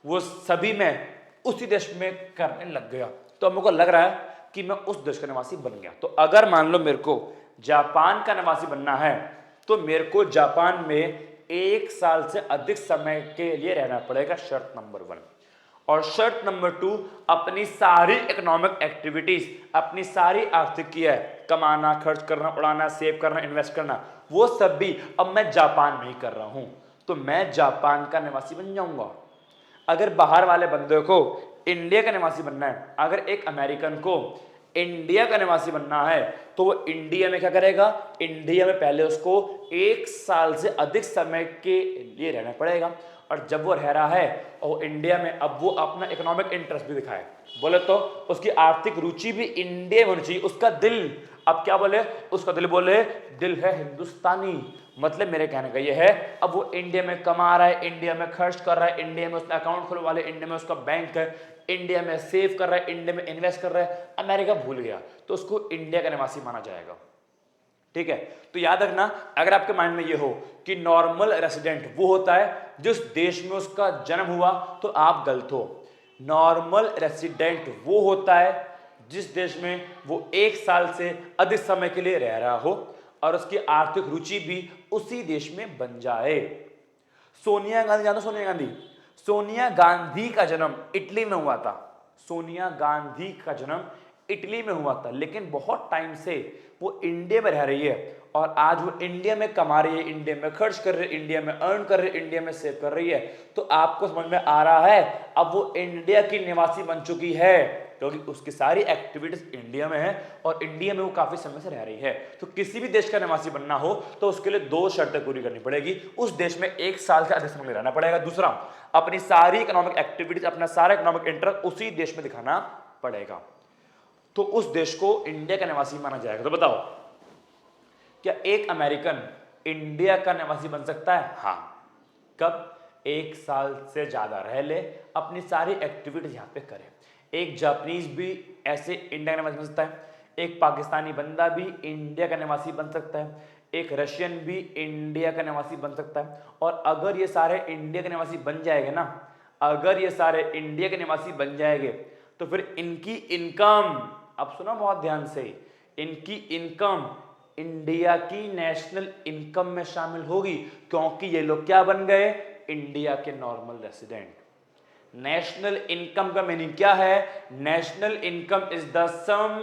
वो सभी मैं उसी देश में करने लग गया तो मेरे को लग रहा है कि मैं उस देश का निवासी बन गया। तो अगर मान लो मेरे को जापान का निवासी बनना है तो मेरे को जापान में 1 साल से अधिक समय के लिए रहना पड़ेगा, शर्त नंबर 1। और शर्त नंबर 2, अपनी सारी इकोनॉमिक एक्टिविटीज, अपनी सारी आर्थिक क्रिया, कमाना, खर्च करना, उड़ाना, सेव करना, इन्वेस्ट करना, वो सब भी अब मैं जापान में ही कर रहा हूं तो मैं जापान का निवासी बन जाऊंगा। अगर बाहर वाले बंदे को इंडिया का निवासी बनना है, अगर एक अमेरिकन को इंडिया का निवासी बनना है तो वो इंडिया में क्या करेगा? इंडिया में पहले उसको 1 साल से अधिक समय के लिए रहना पड़ेगा। और जब वो रह रहा है और इंडिया में, अब वो अपना इकोनॉमिक इंटरेस्ट भी दिखाए, बोले तो उसकी आर्थिक रुचि भी इंडिया में होनी चाहिए। उसका दिल, अब क्या बोले? उसका दिल बोले दिल है हिंदुस्तानी। मतलब मेरे कहने का ये है, अब वो इंडिया में कमा रहा है, इंडिया में खर्च कर रहा है, इंडिया में उसने अकाउंट खुलवा ले, इंडिया में उसका बैंक है, इंडिया में सेव कर रहा है, इंडिया में इन्वेस्ट कर रहा है, अमेरिका भूल गया तो उसको इंडिया का निवासी माना जाएगा। ठीक है, तो याद रखना, अगर आपके माइंड में ये हो कि नॉर्मल रेसिडेंट वो होता है जिस देश में उसका जन्म हुआ, तो आप गलत हो। नॉर्मल रेसिडेंट वो होता है जिस देश में वो 1 साल से अधिक समय के लिए रह रहा हो और उसकी आर्थिक रुचि भी उसी देश में बन जाए। सोनिया गांधी, जानते हो सोनिया गांधी? सोनिया गांधी का जन्म इटली में हुआ था। सोनिया गांधी का जन्म इटली में हुआ था, लेकिन बहुत टाइम से वो इंडिया में रह रही है और आज वो इंडिया में कमा रही है, इंडिया में खर्च कर रही है, इंडिया में अर्न कर रही है, इंडिया में सेव कर रही है। तो आपको समझ में आ रहा है अब वो इंडिया की निवासी बन चुकी है, क्योंकि उसकी सारी एक्टिविटीज इंडिया में है और इंडिया में वो काफी समय से रह रही है। तो किसी भी देश का निवासी बनना हो तो उसके लिए 2 शर्तें पूरी करनी पड़ेगी। उस देश में 1 साल से अधिक समय रहना पड़ेगा। दूसरा, अपनी सारी इकोनॉमिक एक्टिविटीज, अपना सारा इकोनॉमिक इंटरेस्ट उसी देश में दिखाना पड़ेगा, तो उस देश को इंडिया का निवासी माना जाएगा। तो बताओ, क्या एक अमेरिकन इंडिया का निवासी बन सकता है? हाँ। कब? 1 साल से ज्यादा रह ले, अपनी सारी एक्टिविटीज यहां पे करे। एक जापानीज भी ऐसे इंडिया का निवासी बन सकता है, एक पाकिस्तानी बंदा भी इंडिया का निवासी बन सकता है, एक रशियन भी इंडिया का निवासी बन सकता है। और अगर ये सारे इंडिया के निवासी बन जाएंगे ना, अगर ये सारे इंडिया के निवासी बन जाएंगे तो फिर इनकी इनकम, अब सुनो बहुत ध्यान से, इनकी इनकम इंडिया की नेशनल इनकम में शामिल होगी, क्योंकि ये लोग क्या बन गए? इंडिया के नॉर्मल रेसिडेंट। नेशनल इनकम का मीनिंग क्या है? National income is the sum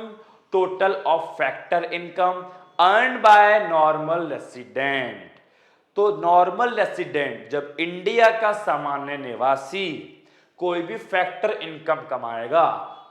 total of factor income earned by normal resident. तो नॉर्मल रेसिडेंट, जब इंडिया का सामान्य निवासी कोई भी फैक्टर इनकम कमाएगा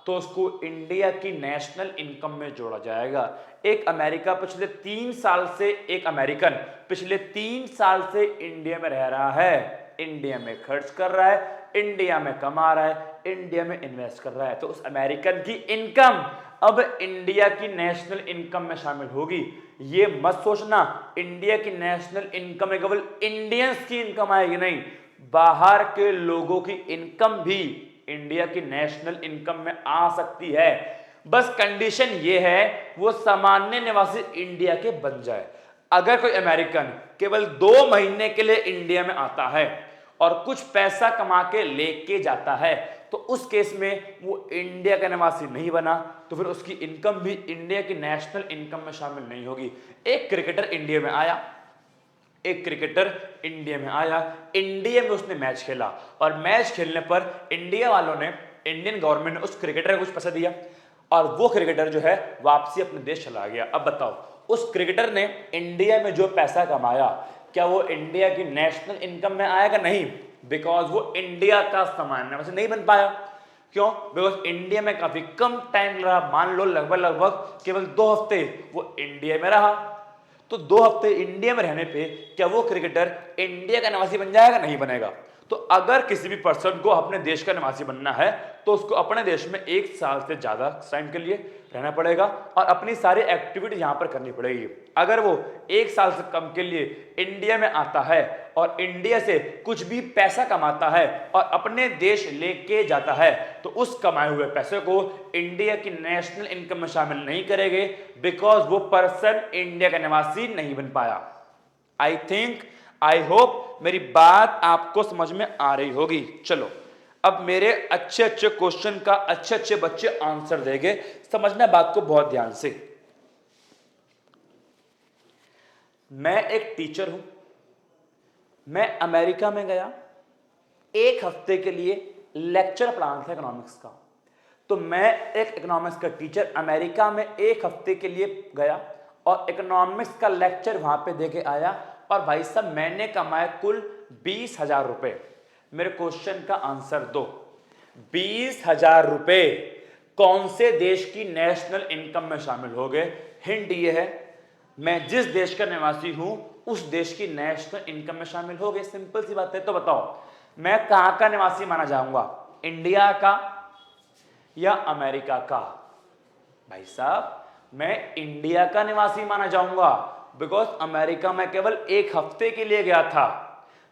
तो उसको इंडिया की नेशनल इनकम में जोड़ा जाएगा। एक अमेरिका पिछले 3 साल से, एक अमेरिकन पिछले 3 साल से इंडिया में रह रहा है, इंडिया में खर्च कर रहा है, इंडिया में कमा रहा है, इंडिया में इन्वेस्ट कर रहा है, तो उस अमेरिकन की इनकम अब इंडिया की नेशनल इनकम में शामिल होगी। ये मत सोचना इंडिया की नेशनल इनकम में केवल इंडियंस की इनकम आएगी, नहीं, बाहर के लोगों की इनकम भी इंडिया की नेशनल इनकम में आ सकती है। बस कंडीशन ये है वो सामान्य निवासी इंडिया के बन जाए। अगर कोई अमेरिकन केवल 2 महीने के लिए इंडिया में आता है और कुछ पैसा कमा के लेके जाता है तो उस केस में वो इंडिया का निवासी नहीं बना, तो फिर उसकी इनकम भी इंडिया की नेशनल इनकम में शामिल नहीं होगी। एक क्रिकेटर इंडिया में आया, एक क्रिकेटर इंडिया में आया, इंडिया में उसने मैच खेला और मैच खेलने पर इंडिया वालों ने, इंडियन गवर्नमेंट ने उस क्रिकेटर को कुछ पैसा दिया और वो क्रिकेटर जो है वापसी अपने देश चला गया। अब बताओ, उस क्रिकेटर ने इंडिया में जो पैसा कमाया क्या वो इंडिया की नेशनल इनकम में आएगा? नहीं, बिकॉज वो इंडिया का सामान्य वैसे नहीं बन पाया। क्यों? बिकॉज इंडिया में काफी कम टाइम रहा, मान लो लगभग केवल 2 हफ्ते वो इंडिया में रहा। तो 2 हफ्ते इंडिया में रहने पे क्या वो क्रिकेटर इंडिया का निवासी बन जाएगा? नहीं बनेगा। तो अगर किसी भी पर्सन को अपने देश का निवासी बनना है तो उसको अपने देश में 1 साल से ज्यादा टाइम के लिए रहना पड़ेगा और अपनी सारी एक्टिविटी यहां पर करनी पड़ेगी। अगर वो 1 साल से कम के लिए इंडिया में आता है और इंडिया से कुछ भी पैसा कमाता है और अपने देश लेके जाता है तो उस कमाए हुए पैसे को इंडिया की नेशनल इनकम में शामिल नहीं करेंगे, बिकॉज वो पर्सन इंडिया का निवासी नहीं बन पाया। आई थिंक, आई होप मेरी बात आपको समझ में आ रही होगी। चलो, अब मेरे अच्छे अच्छे क्वेश्चन का अच्छे अच्छे बच्चे आंसर देंगे, समझना बात को बहुत ध्यान से। मैं एक टीचर हूं, मैं अमेरिका में गया, 1 हफ्ते के लिए लेक्चर पढ़ाना था इकोनॉमिक्स का। तो मैं एक इकोनॉमिक्स का टीचर अमेरिका में 1 हफ्ते के लिए गया और इकोनॉमिक्स का लेक्चर वहां पे देके आया और भाई साहब मैंने कमाए कुल 20,000 रुपए। मेरे क्वेश्चन का आंसर दो, 20,000 रुपए कौन से देश की नेशनल इनकम में शामिल हो गए? हिंट ये है, मैं जिस देश का निवासी हूं उस देश की नेशनल इनकम में शामिल हो गए। सिंपल सी बात है। तो बताओ, मैं कहां का निवासी माना जाऊंगा? इंडिया का या अमेरिका का? भाई साहब मैं इंडिया का निवासी माना जाऊंगा, बिकॉज अमेरिका में केवल 1 हफ्ते के लिए गया था।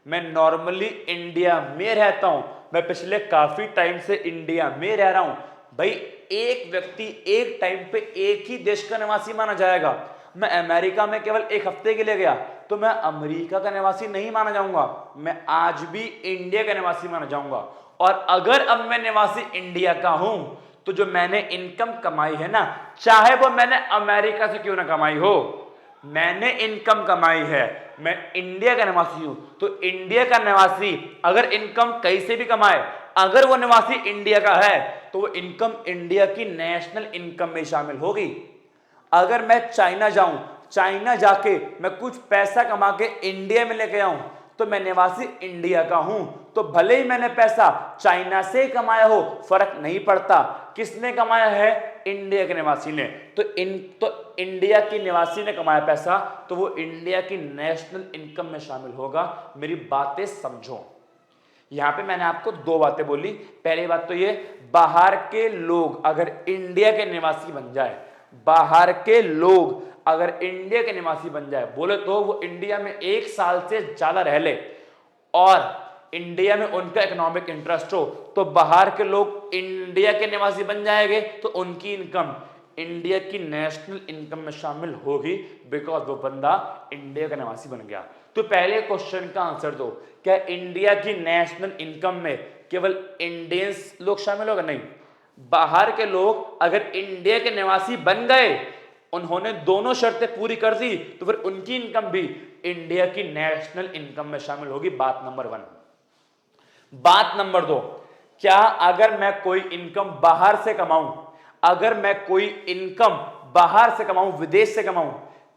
मैं नॉर्मली इंडिया में रहता हूं, मैं पिछले काफी टाइम से इंडिया में रह रहा हूं। भाई एक व्यक्ति एक टाइम पे एक ही देश का निवासी माना जाएगा। मैं अमेरिका में केवल 1 हफ्ते के लिए गया तो मैं अमेरिका का निवासी नहीं माना जाऊंगा, मैं आज भी इंडिया का निवासी माना जाऊंगा। और अगर अब मैं निवासी इंडिया का हूं तो जो मैंने इनकम कमाई है ना, चाहे वो मैंने अमेरिका से क्यों ना कमाई हो, मैंने इनकम कमाई है, मैं इंडिया का निवासी हूं, तो इंडिया का निवासी अगर इनकम कहीं से भी कमाए, अगर वो निवासी इंडिया का है तो वो इनकम इंडिया की नेशनल इनकम में शामिल होगी। अगर मैं चाइना जाऊं, चाइना जाके मैं कुछ पैसा कमा के इंडिया में लेके आऊं, तो मैं निवासी इंडिया का हूं, तो भले ही मैंने पैसा चाइना से कमाया हो, फर्क नहीं पड़ता। किसने कमाया है? इंडिया के निवासी ने। तो इंडिया की निवासी ने कमाया पैसा, तो वो इंडिया की नेशनल इनकम में शामिल होगा। मेरी बातें समझो। यहां पे मैंने आपको दो बातें बोली। पहली बात तो ये, बाहर के लोग अगर इंडिया के निवासी बन जाए, बाहर के लोग अगर इंडिया के निवासी बन जाए, बोले तो वो इंडिया में 1 साल से ज्यादा रह ले और इंडिया में उनका इकोनॉमिक इंटरेस्ट हो, तो बाहर के लोग इंडिया के निवासी बन जाएंगे, तो उनकी इनकम इंडिया की नेशनल इनकम में शामिल होगी, बिकॉज वो बंदा इंडिया का निवासी बन गया। तो पहले क्वेश्चन का आंसर दो, क्या इंडिया की नेशनल इनकम में केवल इंडियंस लोग शामिल होगा? नहीं, बाहर के लोग अगर इंडिया के निवासी बन गए, उन्होंने दोनों शर्तें पूरी कर दी, तो फिर उनकी इनकम भी इंडिया की नेशनल इनकम में शामिल होगी। बात नंबर 1। बात नंबर 2, क्या अगर मैं कोई इनकम बाहर से कमाऊं, अगर मैं कोई इनकम बाहर से कमाऊं, विदेश से कमाऊं,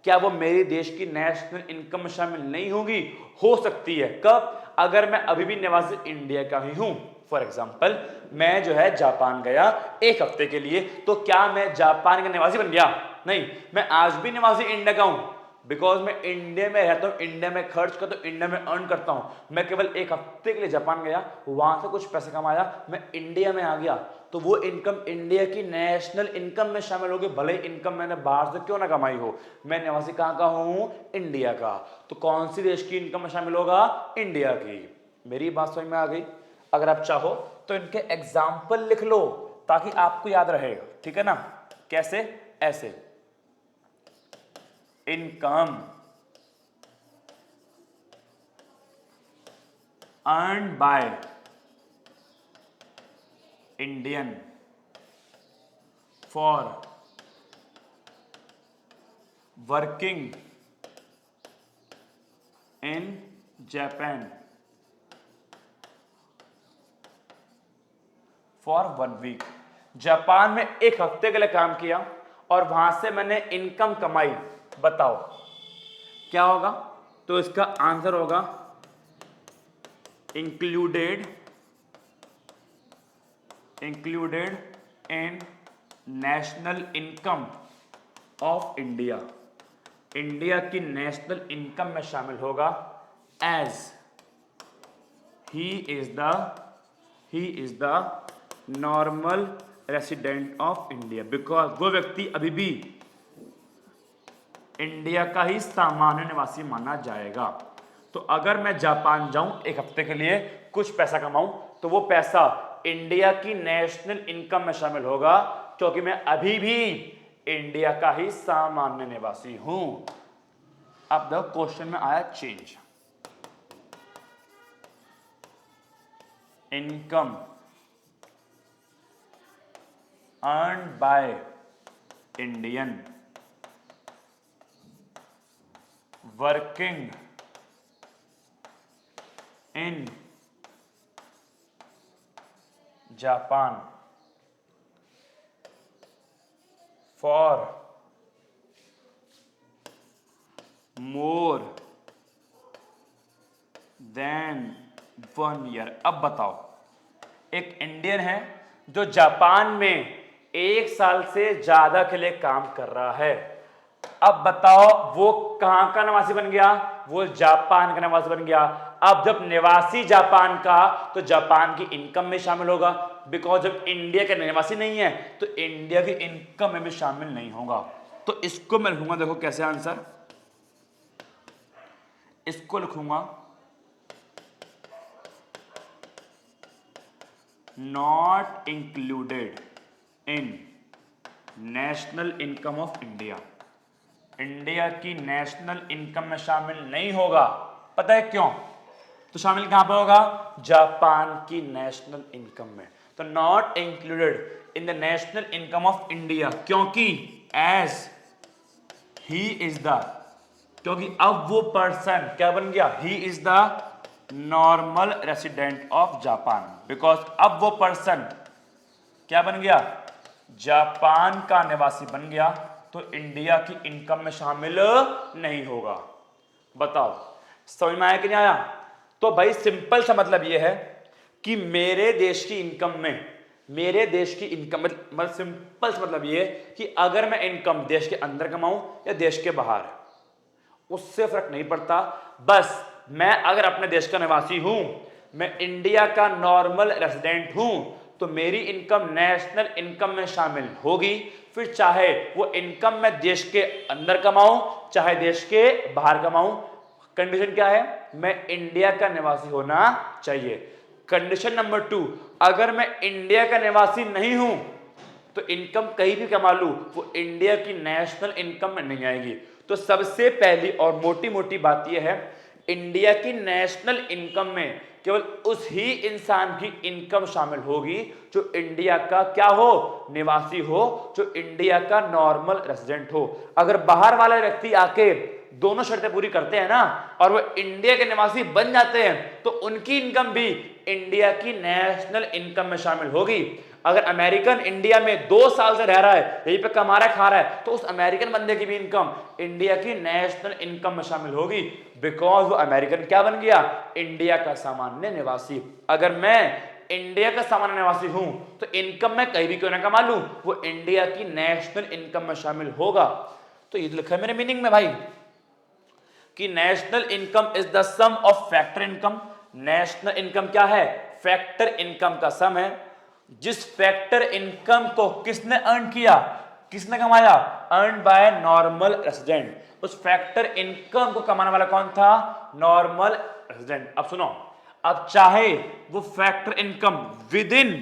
क्या वो मेरे देश की नेशनल इनकम में शामिल नहीं होगी? हो सकती है। कब? अगर मैं अभी भी निवासी इंडिया का ही हूं। फॉर एग्जाम्पल, मैं जो है जापान गया 1 हफ्ते के लिए, तो क्या मैं जापान का निवासी बन गया? नहीं, मैं आज भी निवासी इंडिया का हूं, बिकॉज मैं इंडिया में रहता हूं, इंडिया में खर्च करता हूं, इंडिया में अर्न करता हूं। मैं केवल 1 हफ्ते के लिए जापान गया, वहां से कुछ पैसे कमाया, मैं इंडिया में आ गया, तो वो इनकम इंडिया की नेशनल इनकम में शामिल होगी, भले इनकम मैंने बाहर से क्यों ना कमाई हो। मैं निवासी कहां का हूं? इंडिया का। तो कौन सी देश की इनकम में शामिल होगा? इंडिया की। मेरी बात समझ में आ गई? अगर आप चाहो तो इनके एग्जाम्पल लिख लो ताकि आपको याद रहेगा, ठीक है ना? कैसे? ऐसे, income earned by Indian for working in Japan for 1 week। Japan में 1 हफ्ते के लिए काम किया और वहां से मैंने इनकम कमाई। बताओ क्या होगा? तो इसका आंसर होगा included in national income of India. India की नेशनल इनकम में शामिल होगा as he is the normal resident of India, because वो व्यक्ति अभी भी इंडिया का ही सामान्य निवासी माना जाएगा। तो अगर मैं जापान जाऊं 1 हफ्ते के लिए, कुछ पैसा कमाऊं, तो वो पैसा इंडिया की नेशनल इनकम में शामिल होगा, क्योंकि मैं अभी भी इंडिया का ही सामान्य निवासी हूं। अब द क्वेश्चन में आया change. Income earned by Indian working in Japan for more than 1 year. अब बताओ, एक इंडियन है जो जापान में 1 साल से ज्यादा के लिए काम कर रहा है। अब बताओ वो कहां का निवासी बन गया? वो जापान का निवासी बन गया। अब जब निवासी जापान का, तो जापान की इनकम में शामिल होगा, बिकॉज जब इंडिया के निवासी नहीं है तो इंडिया की इनकम में भी शामिल नहीं होगा। तो इसको मैं लिखूंगा, देखो कैसे आंसर, इसको लिखूंगा not included in national income of India. India की नेशनल इनकम में शामिल नहीं होगा। पता है क्यों? तो शामिल कहां पे होगा? जापान की नेशनल इनकम में। तो not included in the national income of India, क्योंकि एज ही इज द क्योंकि अब वो पर्सन क्या बन गया, ही is the normal resident of Japan, because अब वो पर्सन क्या बन गया, जापान का निवासी बन गया, तो इंडिया की इनकम में शामिल नहीं होगा। बताओ समझ में आया कि नहीं आया? तो भाई सिंपल सा मतलब ये है कि मेरे देश की इनकम में, मेरे देश की इनकम मतलब सिंपल सा मतलब ये कि अगर मैं इनकम देश के अंदर कमाऊं या देश के बाहर, उससे फर्क नहीं पड़ता। बस मैं अगर अपने देश का निवासी हूं, मैं इंडिया का नॉर्मल रेसिडेंट हूं, तो मेरी इनकम नेशनल इनकम में शामिल होगी। फिर चाहे वो इनकम मैं देश के अंदर कमाऊं चाहे देश के बाहर कमाऊं, कंडीशन क्या है, मैं इंडिया का निवासी होना चाहिए। कंडीशन नंबर 2, अगर मैं इंडिया का निवासी नहीं हूं तो इनकम कहीं भी कमा लूं, वो इंडिया की नेशनल इनकम में नहीं आएगी। तो सबसे पहली और मोटी मोटी बात यह है, इंडिया की नेशनल इनकम में केवल उस ही इंसान की इनकम शामिल होगी जो इंडिया का क्या हो, निवासी हो, जो इंडिया का नॉर्मल रेसिडेंट हो। अगर बाहर वाले व्यक्ति आके दोनों शर्तें पूरी करते हैं ना और वो इंडिया के निवासी बन जाते हैं, तो उनकी इनकम भी इंडिया की नेशनल इनकम में शामिल होगी। अगर अमेरिकन इंडिया में 2 साल से रह रहा है, यहीं पे कमा रहा है खा रहा है, तो उस अमेरिकन बंदे की भी इनकम इंडिया की नेशनल इनकम में शामिल होगी, बिकॉज वो अमेरिकन क्या बन गया, इंडिया का सामान्य निवासी। अगर मैं इंडिया का सामान्य निवासी हूं तो इनकम मैं कहीं भी क्यों ना कमा लूं, वो इंडिया की नेशनल इनकम में शामिल होगा। तो ये लिखा है मेरे मीनिंग में भाई कि national income is the sum of factor income. National income क्या है, फैक्टर इनकम का सम है। जिस फैक्टर इनकम को किसने अर्न किया, किसने कमाया, अर्न बाय नॉर्मल रेसिडेंट। उस फैक्टर इनकम को कमाने वाला कौन था, नॉर्मल रेसिडेंट। अब सुनो, अब चाहे वो फैक्टर इनकम विद इन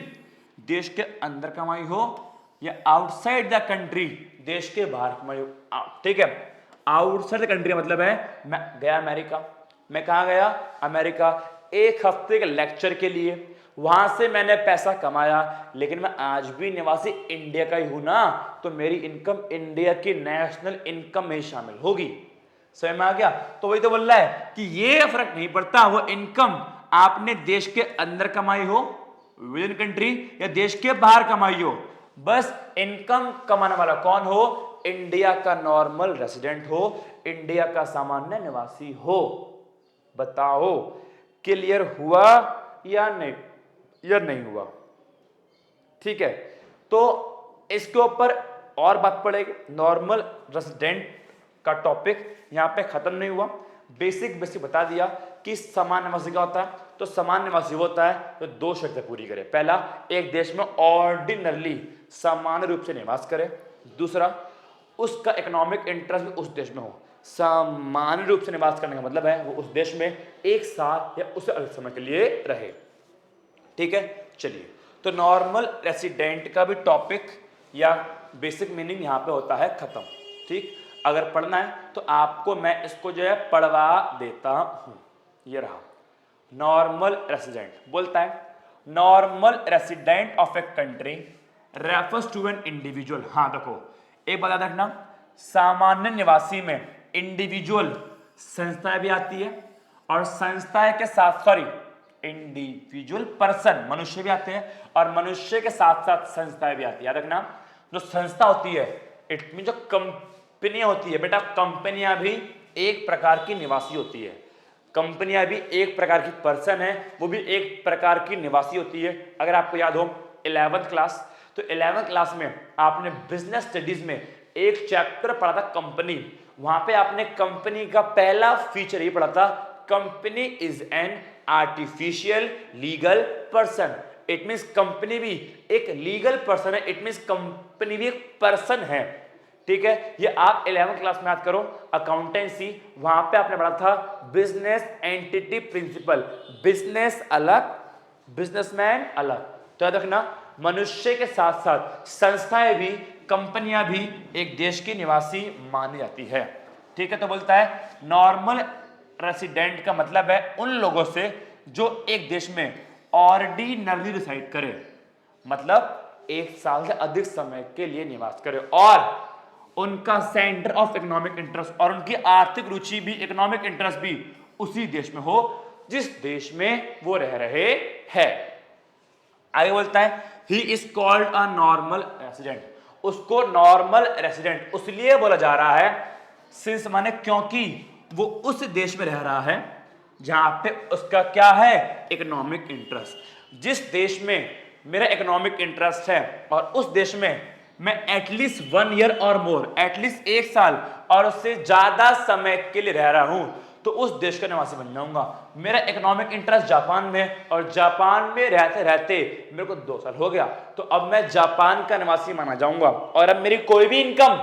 देश के अंदर कमाई हो या आउटसाइड द कंट्री, देश के बाहर कमाई हो, ठीक है। आउटसाइड द कंट्री मतलब है मैं गया अमेरिका, मैं कहा गया अमेरिका, 1 हफ्ते के लेक्चर के लिए, वहां से मैंने पैसा कमाया, लेकिन मैं आज भी निवासी इंडिया का ही हूं ना, तो मेरी इनकम इंडिया की नेशनल इनकम में ही शामिल होगी। समझ में आ गया? तो वही तो बोल रहा है कि ये फर्क नहीं पड़ता वो इनकम आपने देश के अंदर कमाई हो विद इन कंट्री या देश के बाहर कमाई हो, बस इनकम कमाने वाला कौन हो, इंडिया का नॉर्मल रेसिडेंट हो, इंडिया का सामान्य निवासी हो। बताओ क्लियर हुआ या नहीं हुआ? ठीक है, तो इसके ऊपर और बात पड़ेगी। नॉर्मल रेसिडेंट का टॉपिक यहां पे खत्म नहीं हुआ, बेसिक बता दिया कि सामान्य निवासी क्या होता है। तो सामान्य निवासी होता है तो 2 शर्तें पूरी करे। पहला, एक देश में ऑर्डिनरली सामान्य रूप से निवास करे। दूसरा, उसका इकोनॉमिक इंटरेस्ट भी उस देश में हो। सामान्य रूप से निवास करने का मतलब है वो उस देश में 1 साल या उससे अधिक समय के लिए रहे। ठीक है, चलिए, तो नॉर्मल रेसिडेंट का भी टॉपिक या बेसिक मीनिंग यहां पे होता है खत्म। ठीक, अगर पढ़ना है तो आपको मैं इसको जो है पढ़वा देता हूं। ये रहा नॉर्मल रेसिडेंट, बोलता है normal resident of a country refers to an individual. हाँ देखो, एक बात याद रखना, सामान्य निवासी में इंडिविजुअल संस्थाएं भी आती है और संस्थाएं के साथ इंडिविजुअल पर्सन मनुष्य भी आते हैं और मनुष्य के साथ साथ संस्थाएं भी आती है। याद रखना, जो संस्था होती है इट मीन जो कंपनियां होती है बेटा, कंपनियां भी एक प्रकार की निवासी होती है। कंपनियां भी एक प्रकार की पर्सन है, वो भी एक प्रकार की निवासी होती है। अगर आपको याद हो 11th क्लास, तो 11th क्लास में आपने बिजनेस स्टडीज में एक चैप्टर पढ़ा था कंपनी। वहां पे आपने कंपनी का पहला फीचर ये पढ़ा था, company is an artificial legal person. It means company भी एक लीगल पर्सन है, इट मींस कंपनी भी एक पर्सन है। ठीक है, ये आप 11th क्लास में याद करो, अकाउंटेंसी, वहां पे आपने पढ़ा था बिजनेस एंटिटी प्रिंसिपल, बिजनेस अलग बिजनेसमैन अलग। तो याद रखना, मनुष्य के साथ साथ संस्थाएं भी, कंपनियां भी एक देश की निवासी मानी जाती है। ठीक है, तो बोलता है नॉर्मल रेसिडेंट का मतलब है उन लोगों से जो एक देश में ऑर्डिनरली रिसाइड करे, मतलब 1 साल से अधिक समय के लिए निवास करे, और उनका सेंटर ऑफ इकोनॉमिक इंटरेस्ट और उनकी आर्थिक रुचि भी, इकोनॉमिक इंटरेस्ट भी उसी देश में हो जिस देश में वो रह रहे हैं। आगे बोलता है he is called a normal resident. उसको नॉर्मल रेसिडेंट उसलिए बोला जा रहा है सिंस माने क्योंकि वो उस देश में रह रहा है जहां पे उसका क्या है, इकोनॉमिक इंटरेस्ट। जिस देश में मेरा इकोनॉमिक इंटरेस्ट है और उस देश में मैं एटलीस्ट 1 ईयर और मोर, एटलीस्ट 1 साल और उससे ज्यादा समय के लिए रह रहा हूं, तो उस देश का निवासी बन जाऊंगा। मेरा इकोनॉमिक इंटरेस्ट जापान में और जापान में रहते रहते मेरे को 2 साल हो गया, तो अब मैं जापान का निवासी माना जाऊंगा। और अब मेरी कोई भी इनकम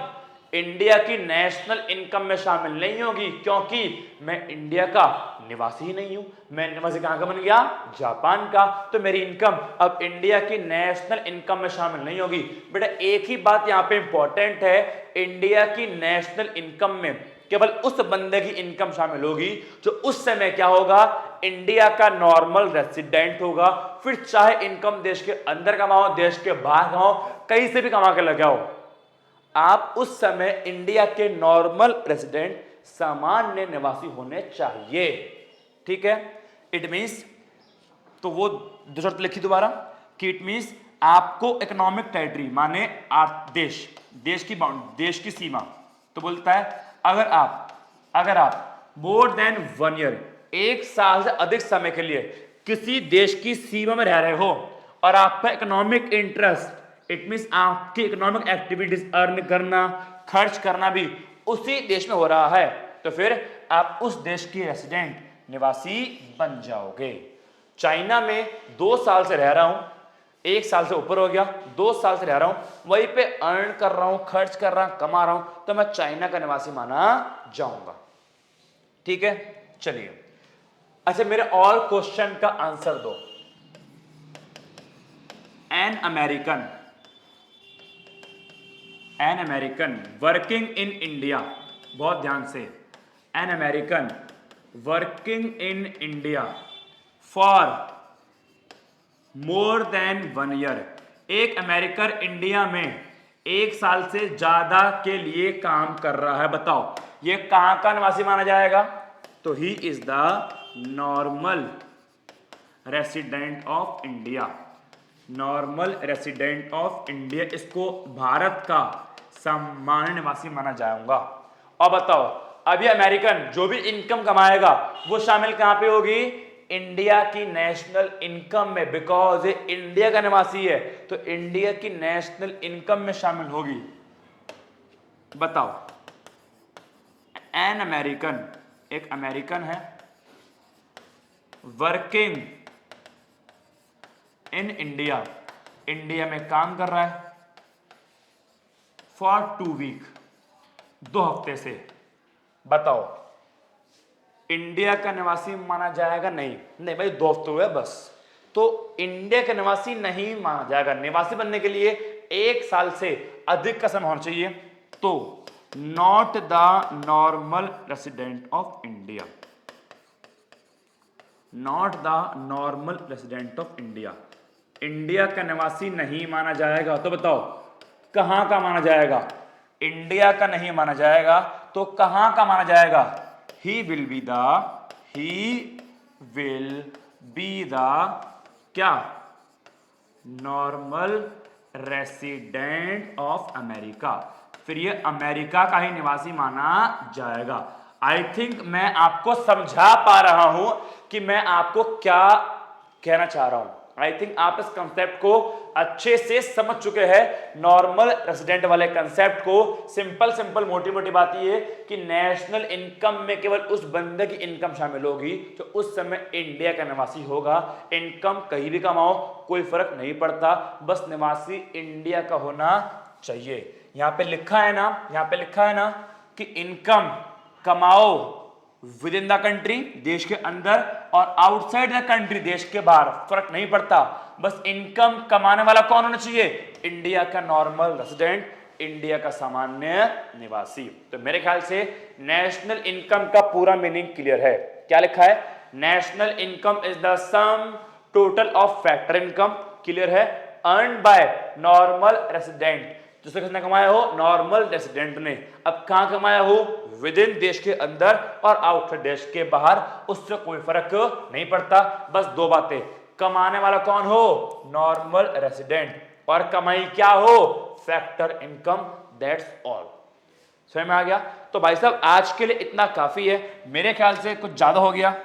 इंडिया की नेशनल इनकम में शामिल नहीं होगी क्योंकि मैं इंडिया का निवासी ही नहीं हूं। मैं निवासी कहां का बन गया, जापान का, तो मेरी इनकम अब इंडिया की नेशनल इनकम में शामिल नहीं होगी। बेटा एक ही बात यहां पे इंपॉर्टेंट है, इंडिया की नेशनल इनकम में केवल उस बंदे की इनकम शामिल होगी जो उस समय क्या होगा, इंडिया का नॉर्मल रेसिडेंट होगा। फिर चाहे इनकम देश के अंदर कमाओ, देश के बाहर कमाओ, कहीं से भी कमा के लगे हो, आप उस समय इंडिया के नॉर्मल रेसिडेंट, सामान्य निवासी होने चाहिए। ठीक है, इट मींस, तो वो दूसरा शर्त लिखी दोबारा कि इट मींस आपको इकोनॉमिक टेरिटरी माने देश की सीमा, तो बोलता है अगर आप मोर देन 1 ईयर, 1 साल से अधिक समय के लिए किसी देश की सीमा में रह रहे हो और आपका इकोनॉमिक इंटरेस्ट, इट मींस आपकी इकोनॉमिक एक्टिविटीज अर्न करना, खर्च करना भी उसी देश में हो रहा है, तो फिर आप उस देश की रेसिडेंट, निवासी बन जाओगे। चाइना में 2 साल से रह रहा हूं, 1 साल से ऊपर हो गया, 2 साल से रह रहा हूं, वहीं पे अर्न कर रहा हूं, खर्च कर रहा हूं, कमा रहा हूं, तो मैं चाइना का निवासी माना जाऊंगा। ठीक है, चलिए अच्छा मेरे और क्वेश्चन का आंसर दो। An American working in India, बहुत ध्यान से, an American working in India for more than 1 year, एक अमेरिकन इंडिया में 1 साल से ज्यादा के लिए काम कर रहा है, बताओ ये कहां का निवासी माना जाएगा, तो ही is the normal resident of India, normal resident of India, इसको भारत का सामान्य निवासी माना जाएगा। और बताओ अभी अमेरिकन जो भी इनकम कमाएगा वो शामिल कहां पे होगी, इंडिया की नेशनल इनकम में, बिकॉज ये इंडिया का निवासी है तो इंडिया की नेशनल इनकम में शामिल होगी। बताओ एन अमेरिकन, एक अमेरिकन है वर्किंग इन इंडिया, इंडिया में काम कर रहा है फॉर 2 वीक, 2 हफ्ते से, बताओ इंडिया का निवासी माना जाएगा, नहीं भाई 2 हफ्ते हुए बस, तो इंडिया का निवासी नहीं माना जाएगा। निवासी बनने के लिए 1 साल से अधिक का समय होना चाहिए, तो not the normal resident of India, not the normal resident of India, India का निवासी नहीं माना जाएगा। तो बताओ कहां का माना जाएगा, इंडिया का नहीं माना जाएगा तो कहां का माना जाएगा, ही विल बी द क्या, नॉर्मल रेसिडेंट ऑफ अमेरिका, फिर ये अमेरिका का ही निवासी माना जाएगा। आई थिंक मैं आपको समझा पा रहा हूं कि मैं आपको क्या कहना चाह रहा हूं। आई थिंक आप इस कंसेप्ट को अच्छे से समझ चुके हैं, नॉर्मल रेसिडेंट वाले कंसेप्ट को। सिंपल मोटी बात ये है कि नेशनल इनकम में केवल उस बंदे की इनकम शामिल होगी तो उस समय इंडिया का निवासी होगा। इनकम कहीं भी कमाओ कोई फर्क नहीं पड़ता, बस निवासी इंडिया का होना चाहिए। यहां पे लिखा है ना कि इनकम कमाओ विद इन द कंट्री, देश के अंदर, और आउटसाइड द कंट्री, देश के बाहर, फर्क नहीं पड़ता, बस इनकम कमाने वाला कौन होना चाहिए, इंडिया का नॉर्मल रेसिडेंट, इंडिया का सामान्य निवासी। तो मेरे ख्याल से नेशनल इनकम का पूरा मीनिंग क्लियर है। क्या लिखा है, national income is the sum total of factor income, clear है, अर्न बाय नॉर्मल रेसिडेंट, जिससे किसने कमाया हो, नॉर्मल रेसिडेंट ने। अब कहां कमाया हो, विद इन देश के अंदर और आउटसाइड देश के बाहर, उससे कोई फर्क नहीं पड़ता। बस दो बातें, कमाने वाला कौन हो, नॉर्मल रेसिडेंट, और कमाई क्या हो, फैक्टर इनकम, दैट्स ऑल। समझ में आ गया? तो भाई साहब आज के लिए इतना काफी है, मेरे ख्याल से कुछ ज्यादा हो गया।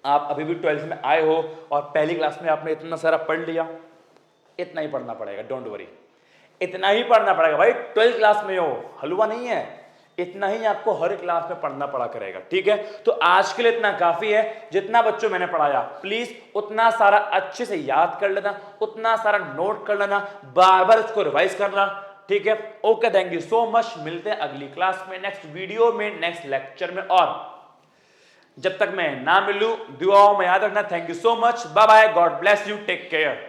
आप अभी भी 12th में आए हो और पहली क्लास में आपने इतना सारा पढ़ लिया, इतना ही पढ़ना पड़ेगा, डोंट वरी, इतना ही पढ़ना पड़ेगा भाई। 12th क्लास में हो, हलवा नहीं है, इतना ही आपको हर क्लास में पढ़ना पड़ा करेगा, ठीक है? तो आज के लिए इतना काफी है। जितना बच्चों मैंने पढ़ाया प्लीज उतना सारा अच्छे से याद कर लेना, उतना सारा नोट कर लेना, बार बार इसको रिवाइज करना, ठीक है? Okay, thank you so much. मिलते हैं अगली क्लास में, नेक्स्ट वीडियो में, नेक्स्ट लेक्चर में। और जब तक मैं ना मिलूं, दुआओं में याद रखना। Thank you so much, bye bye, God bless you, take care.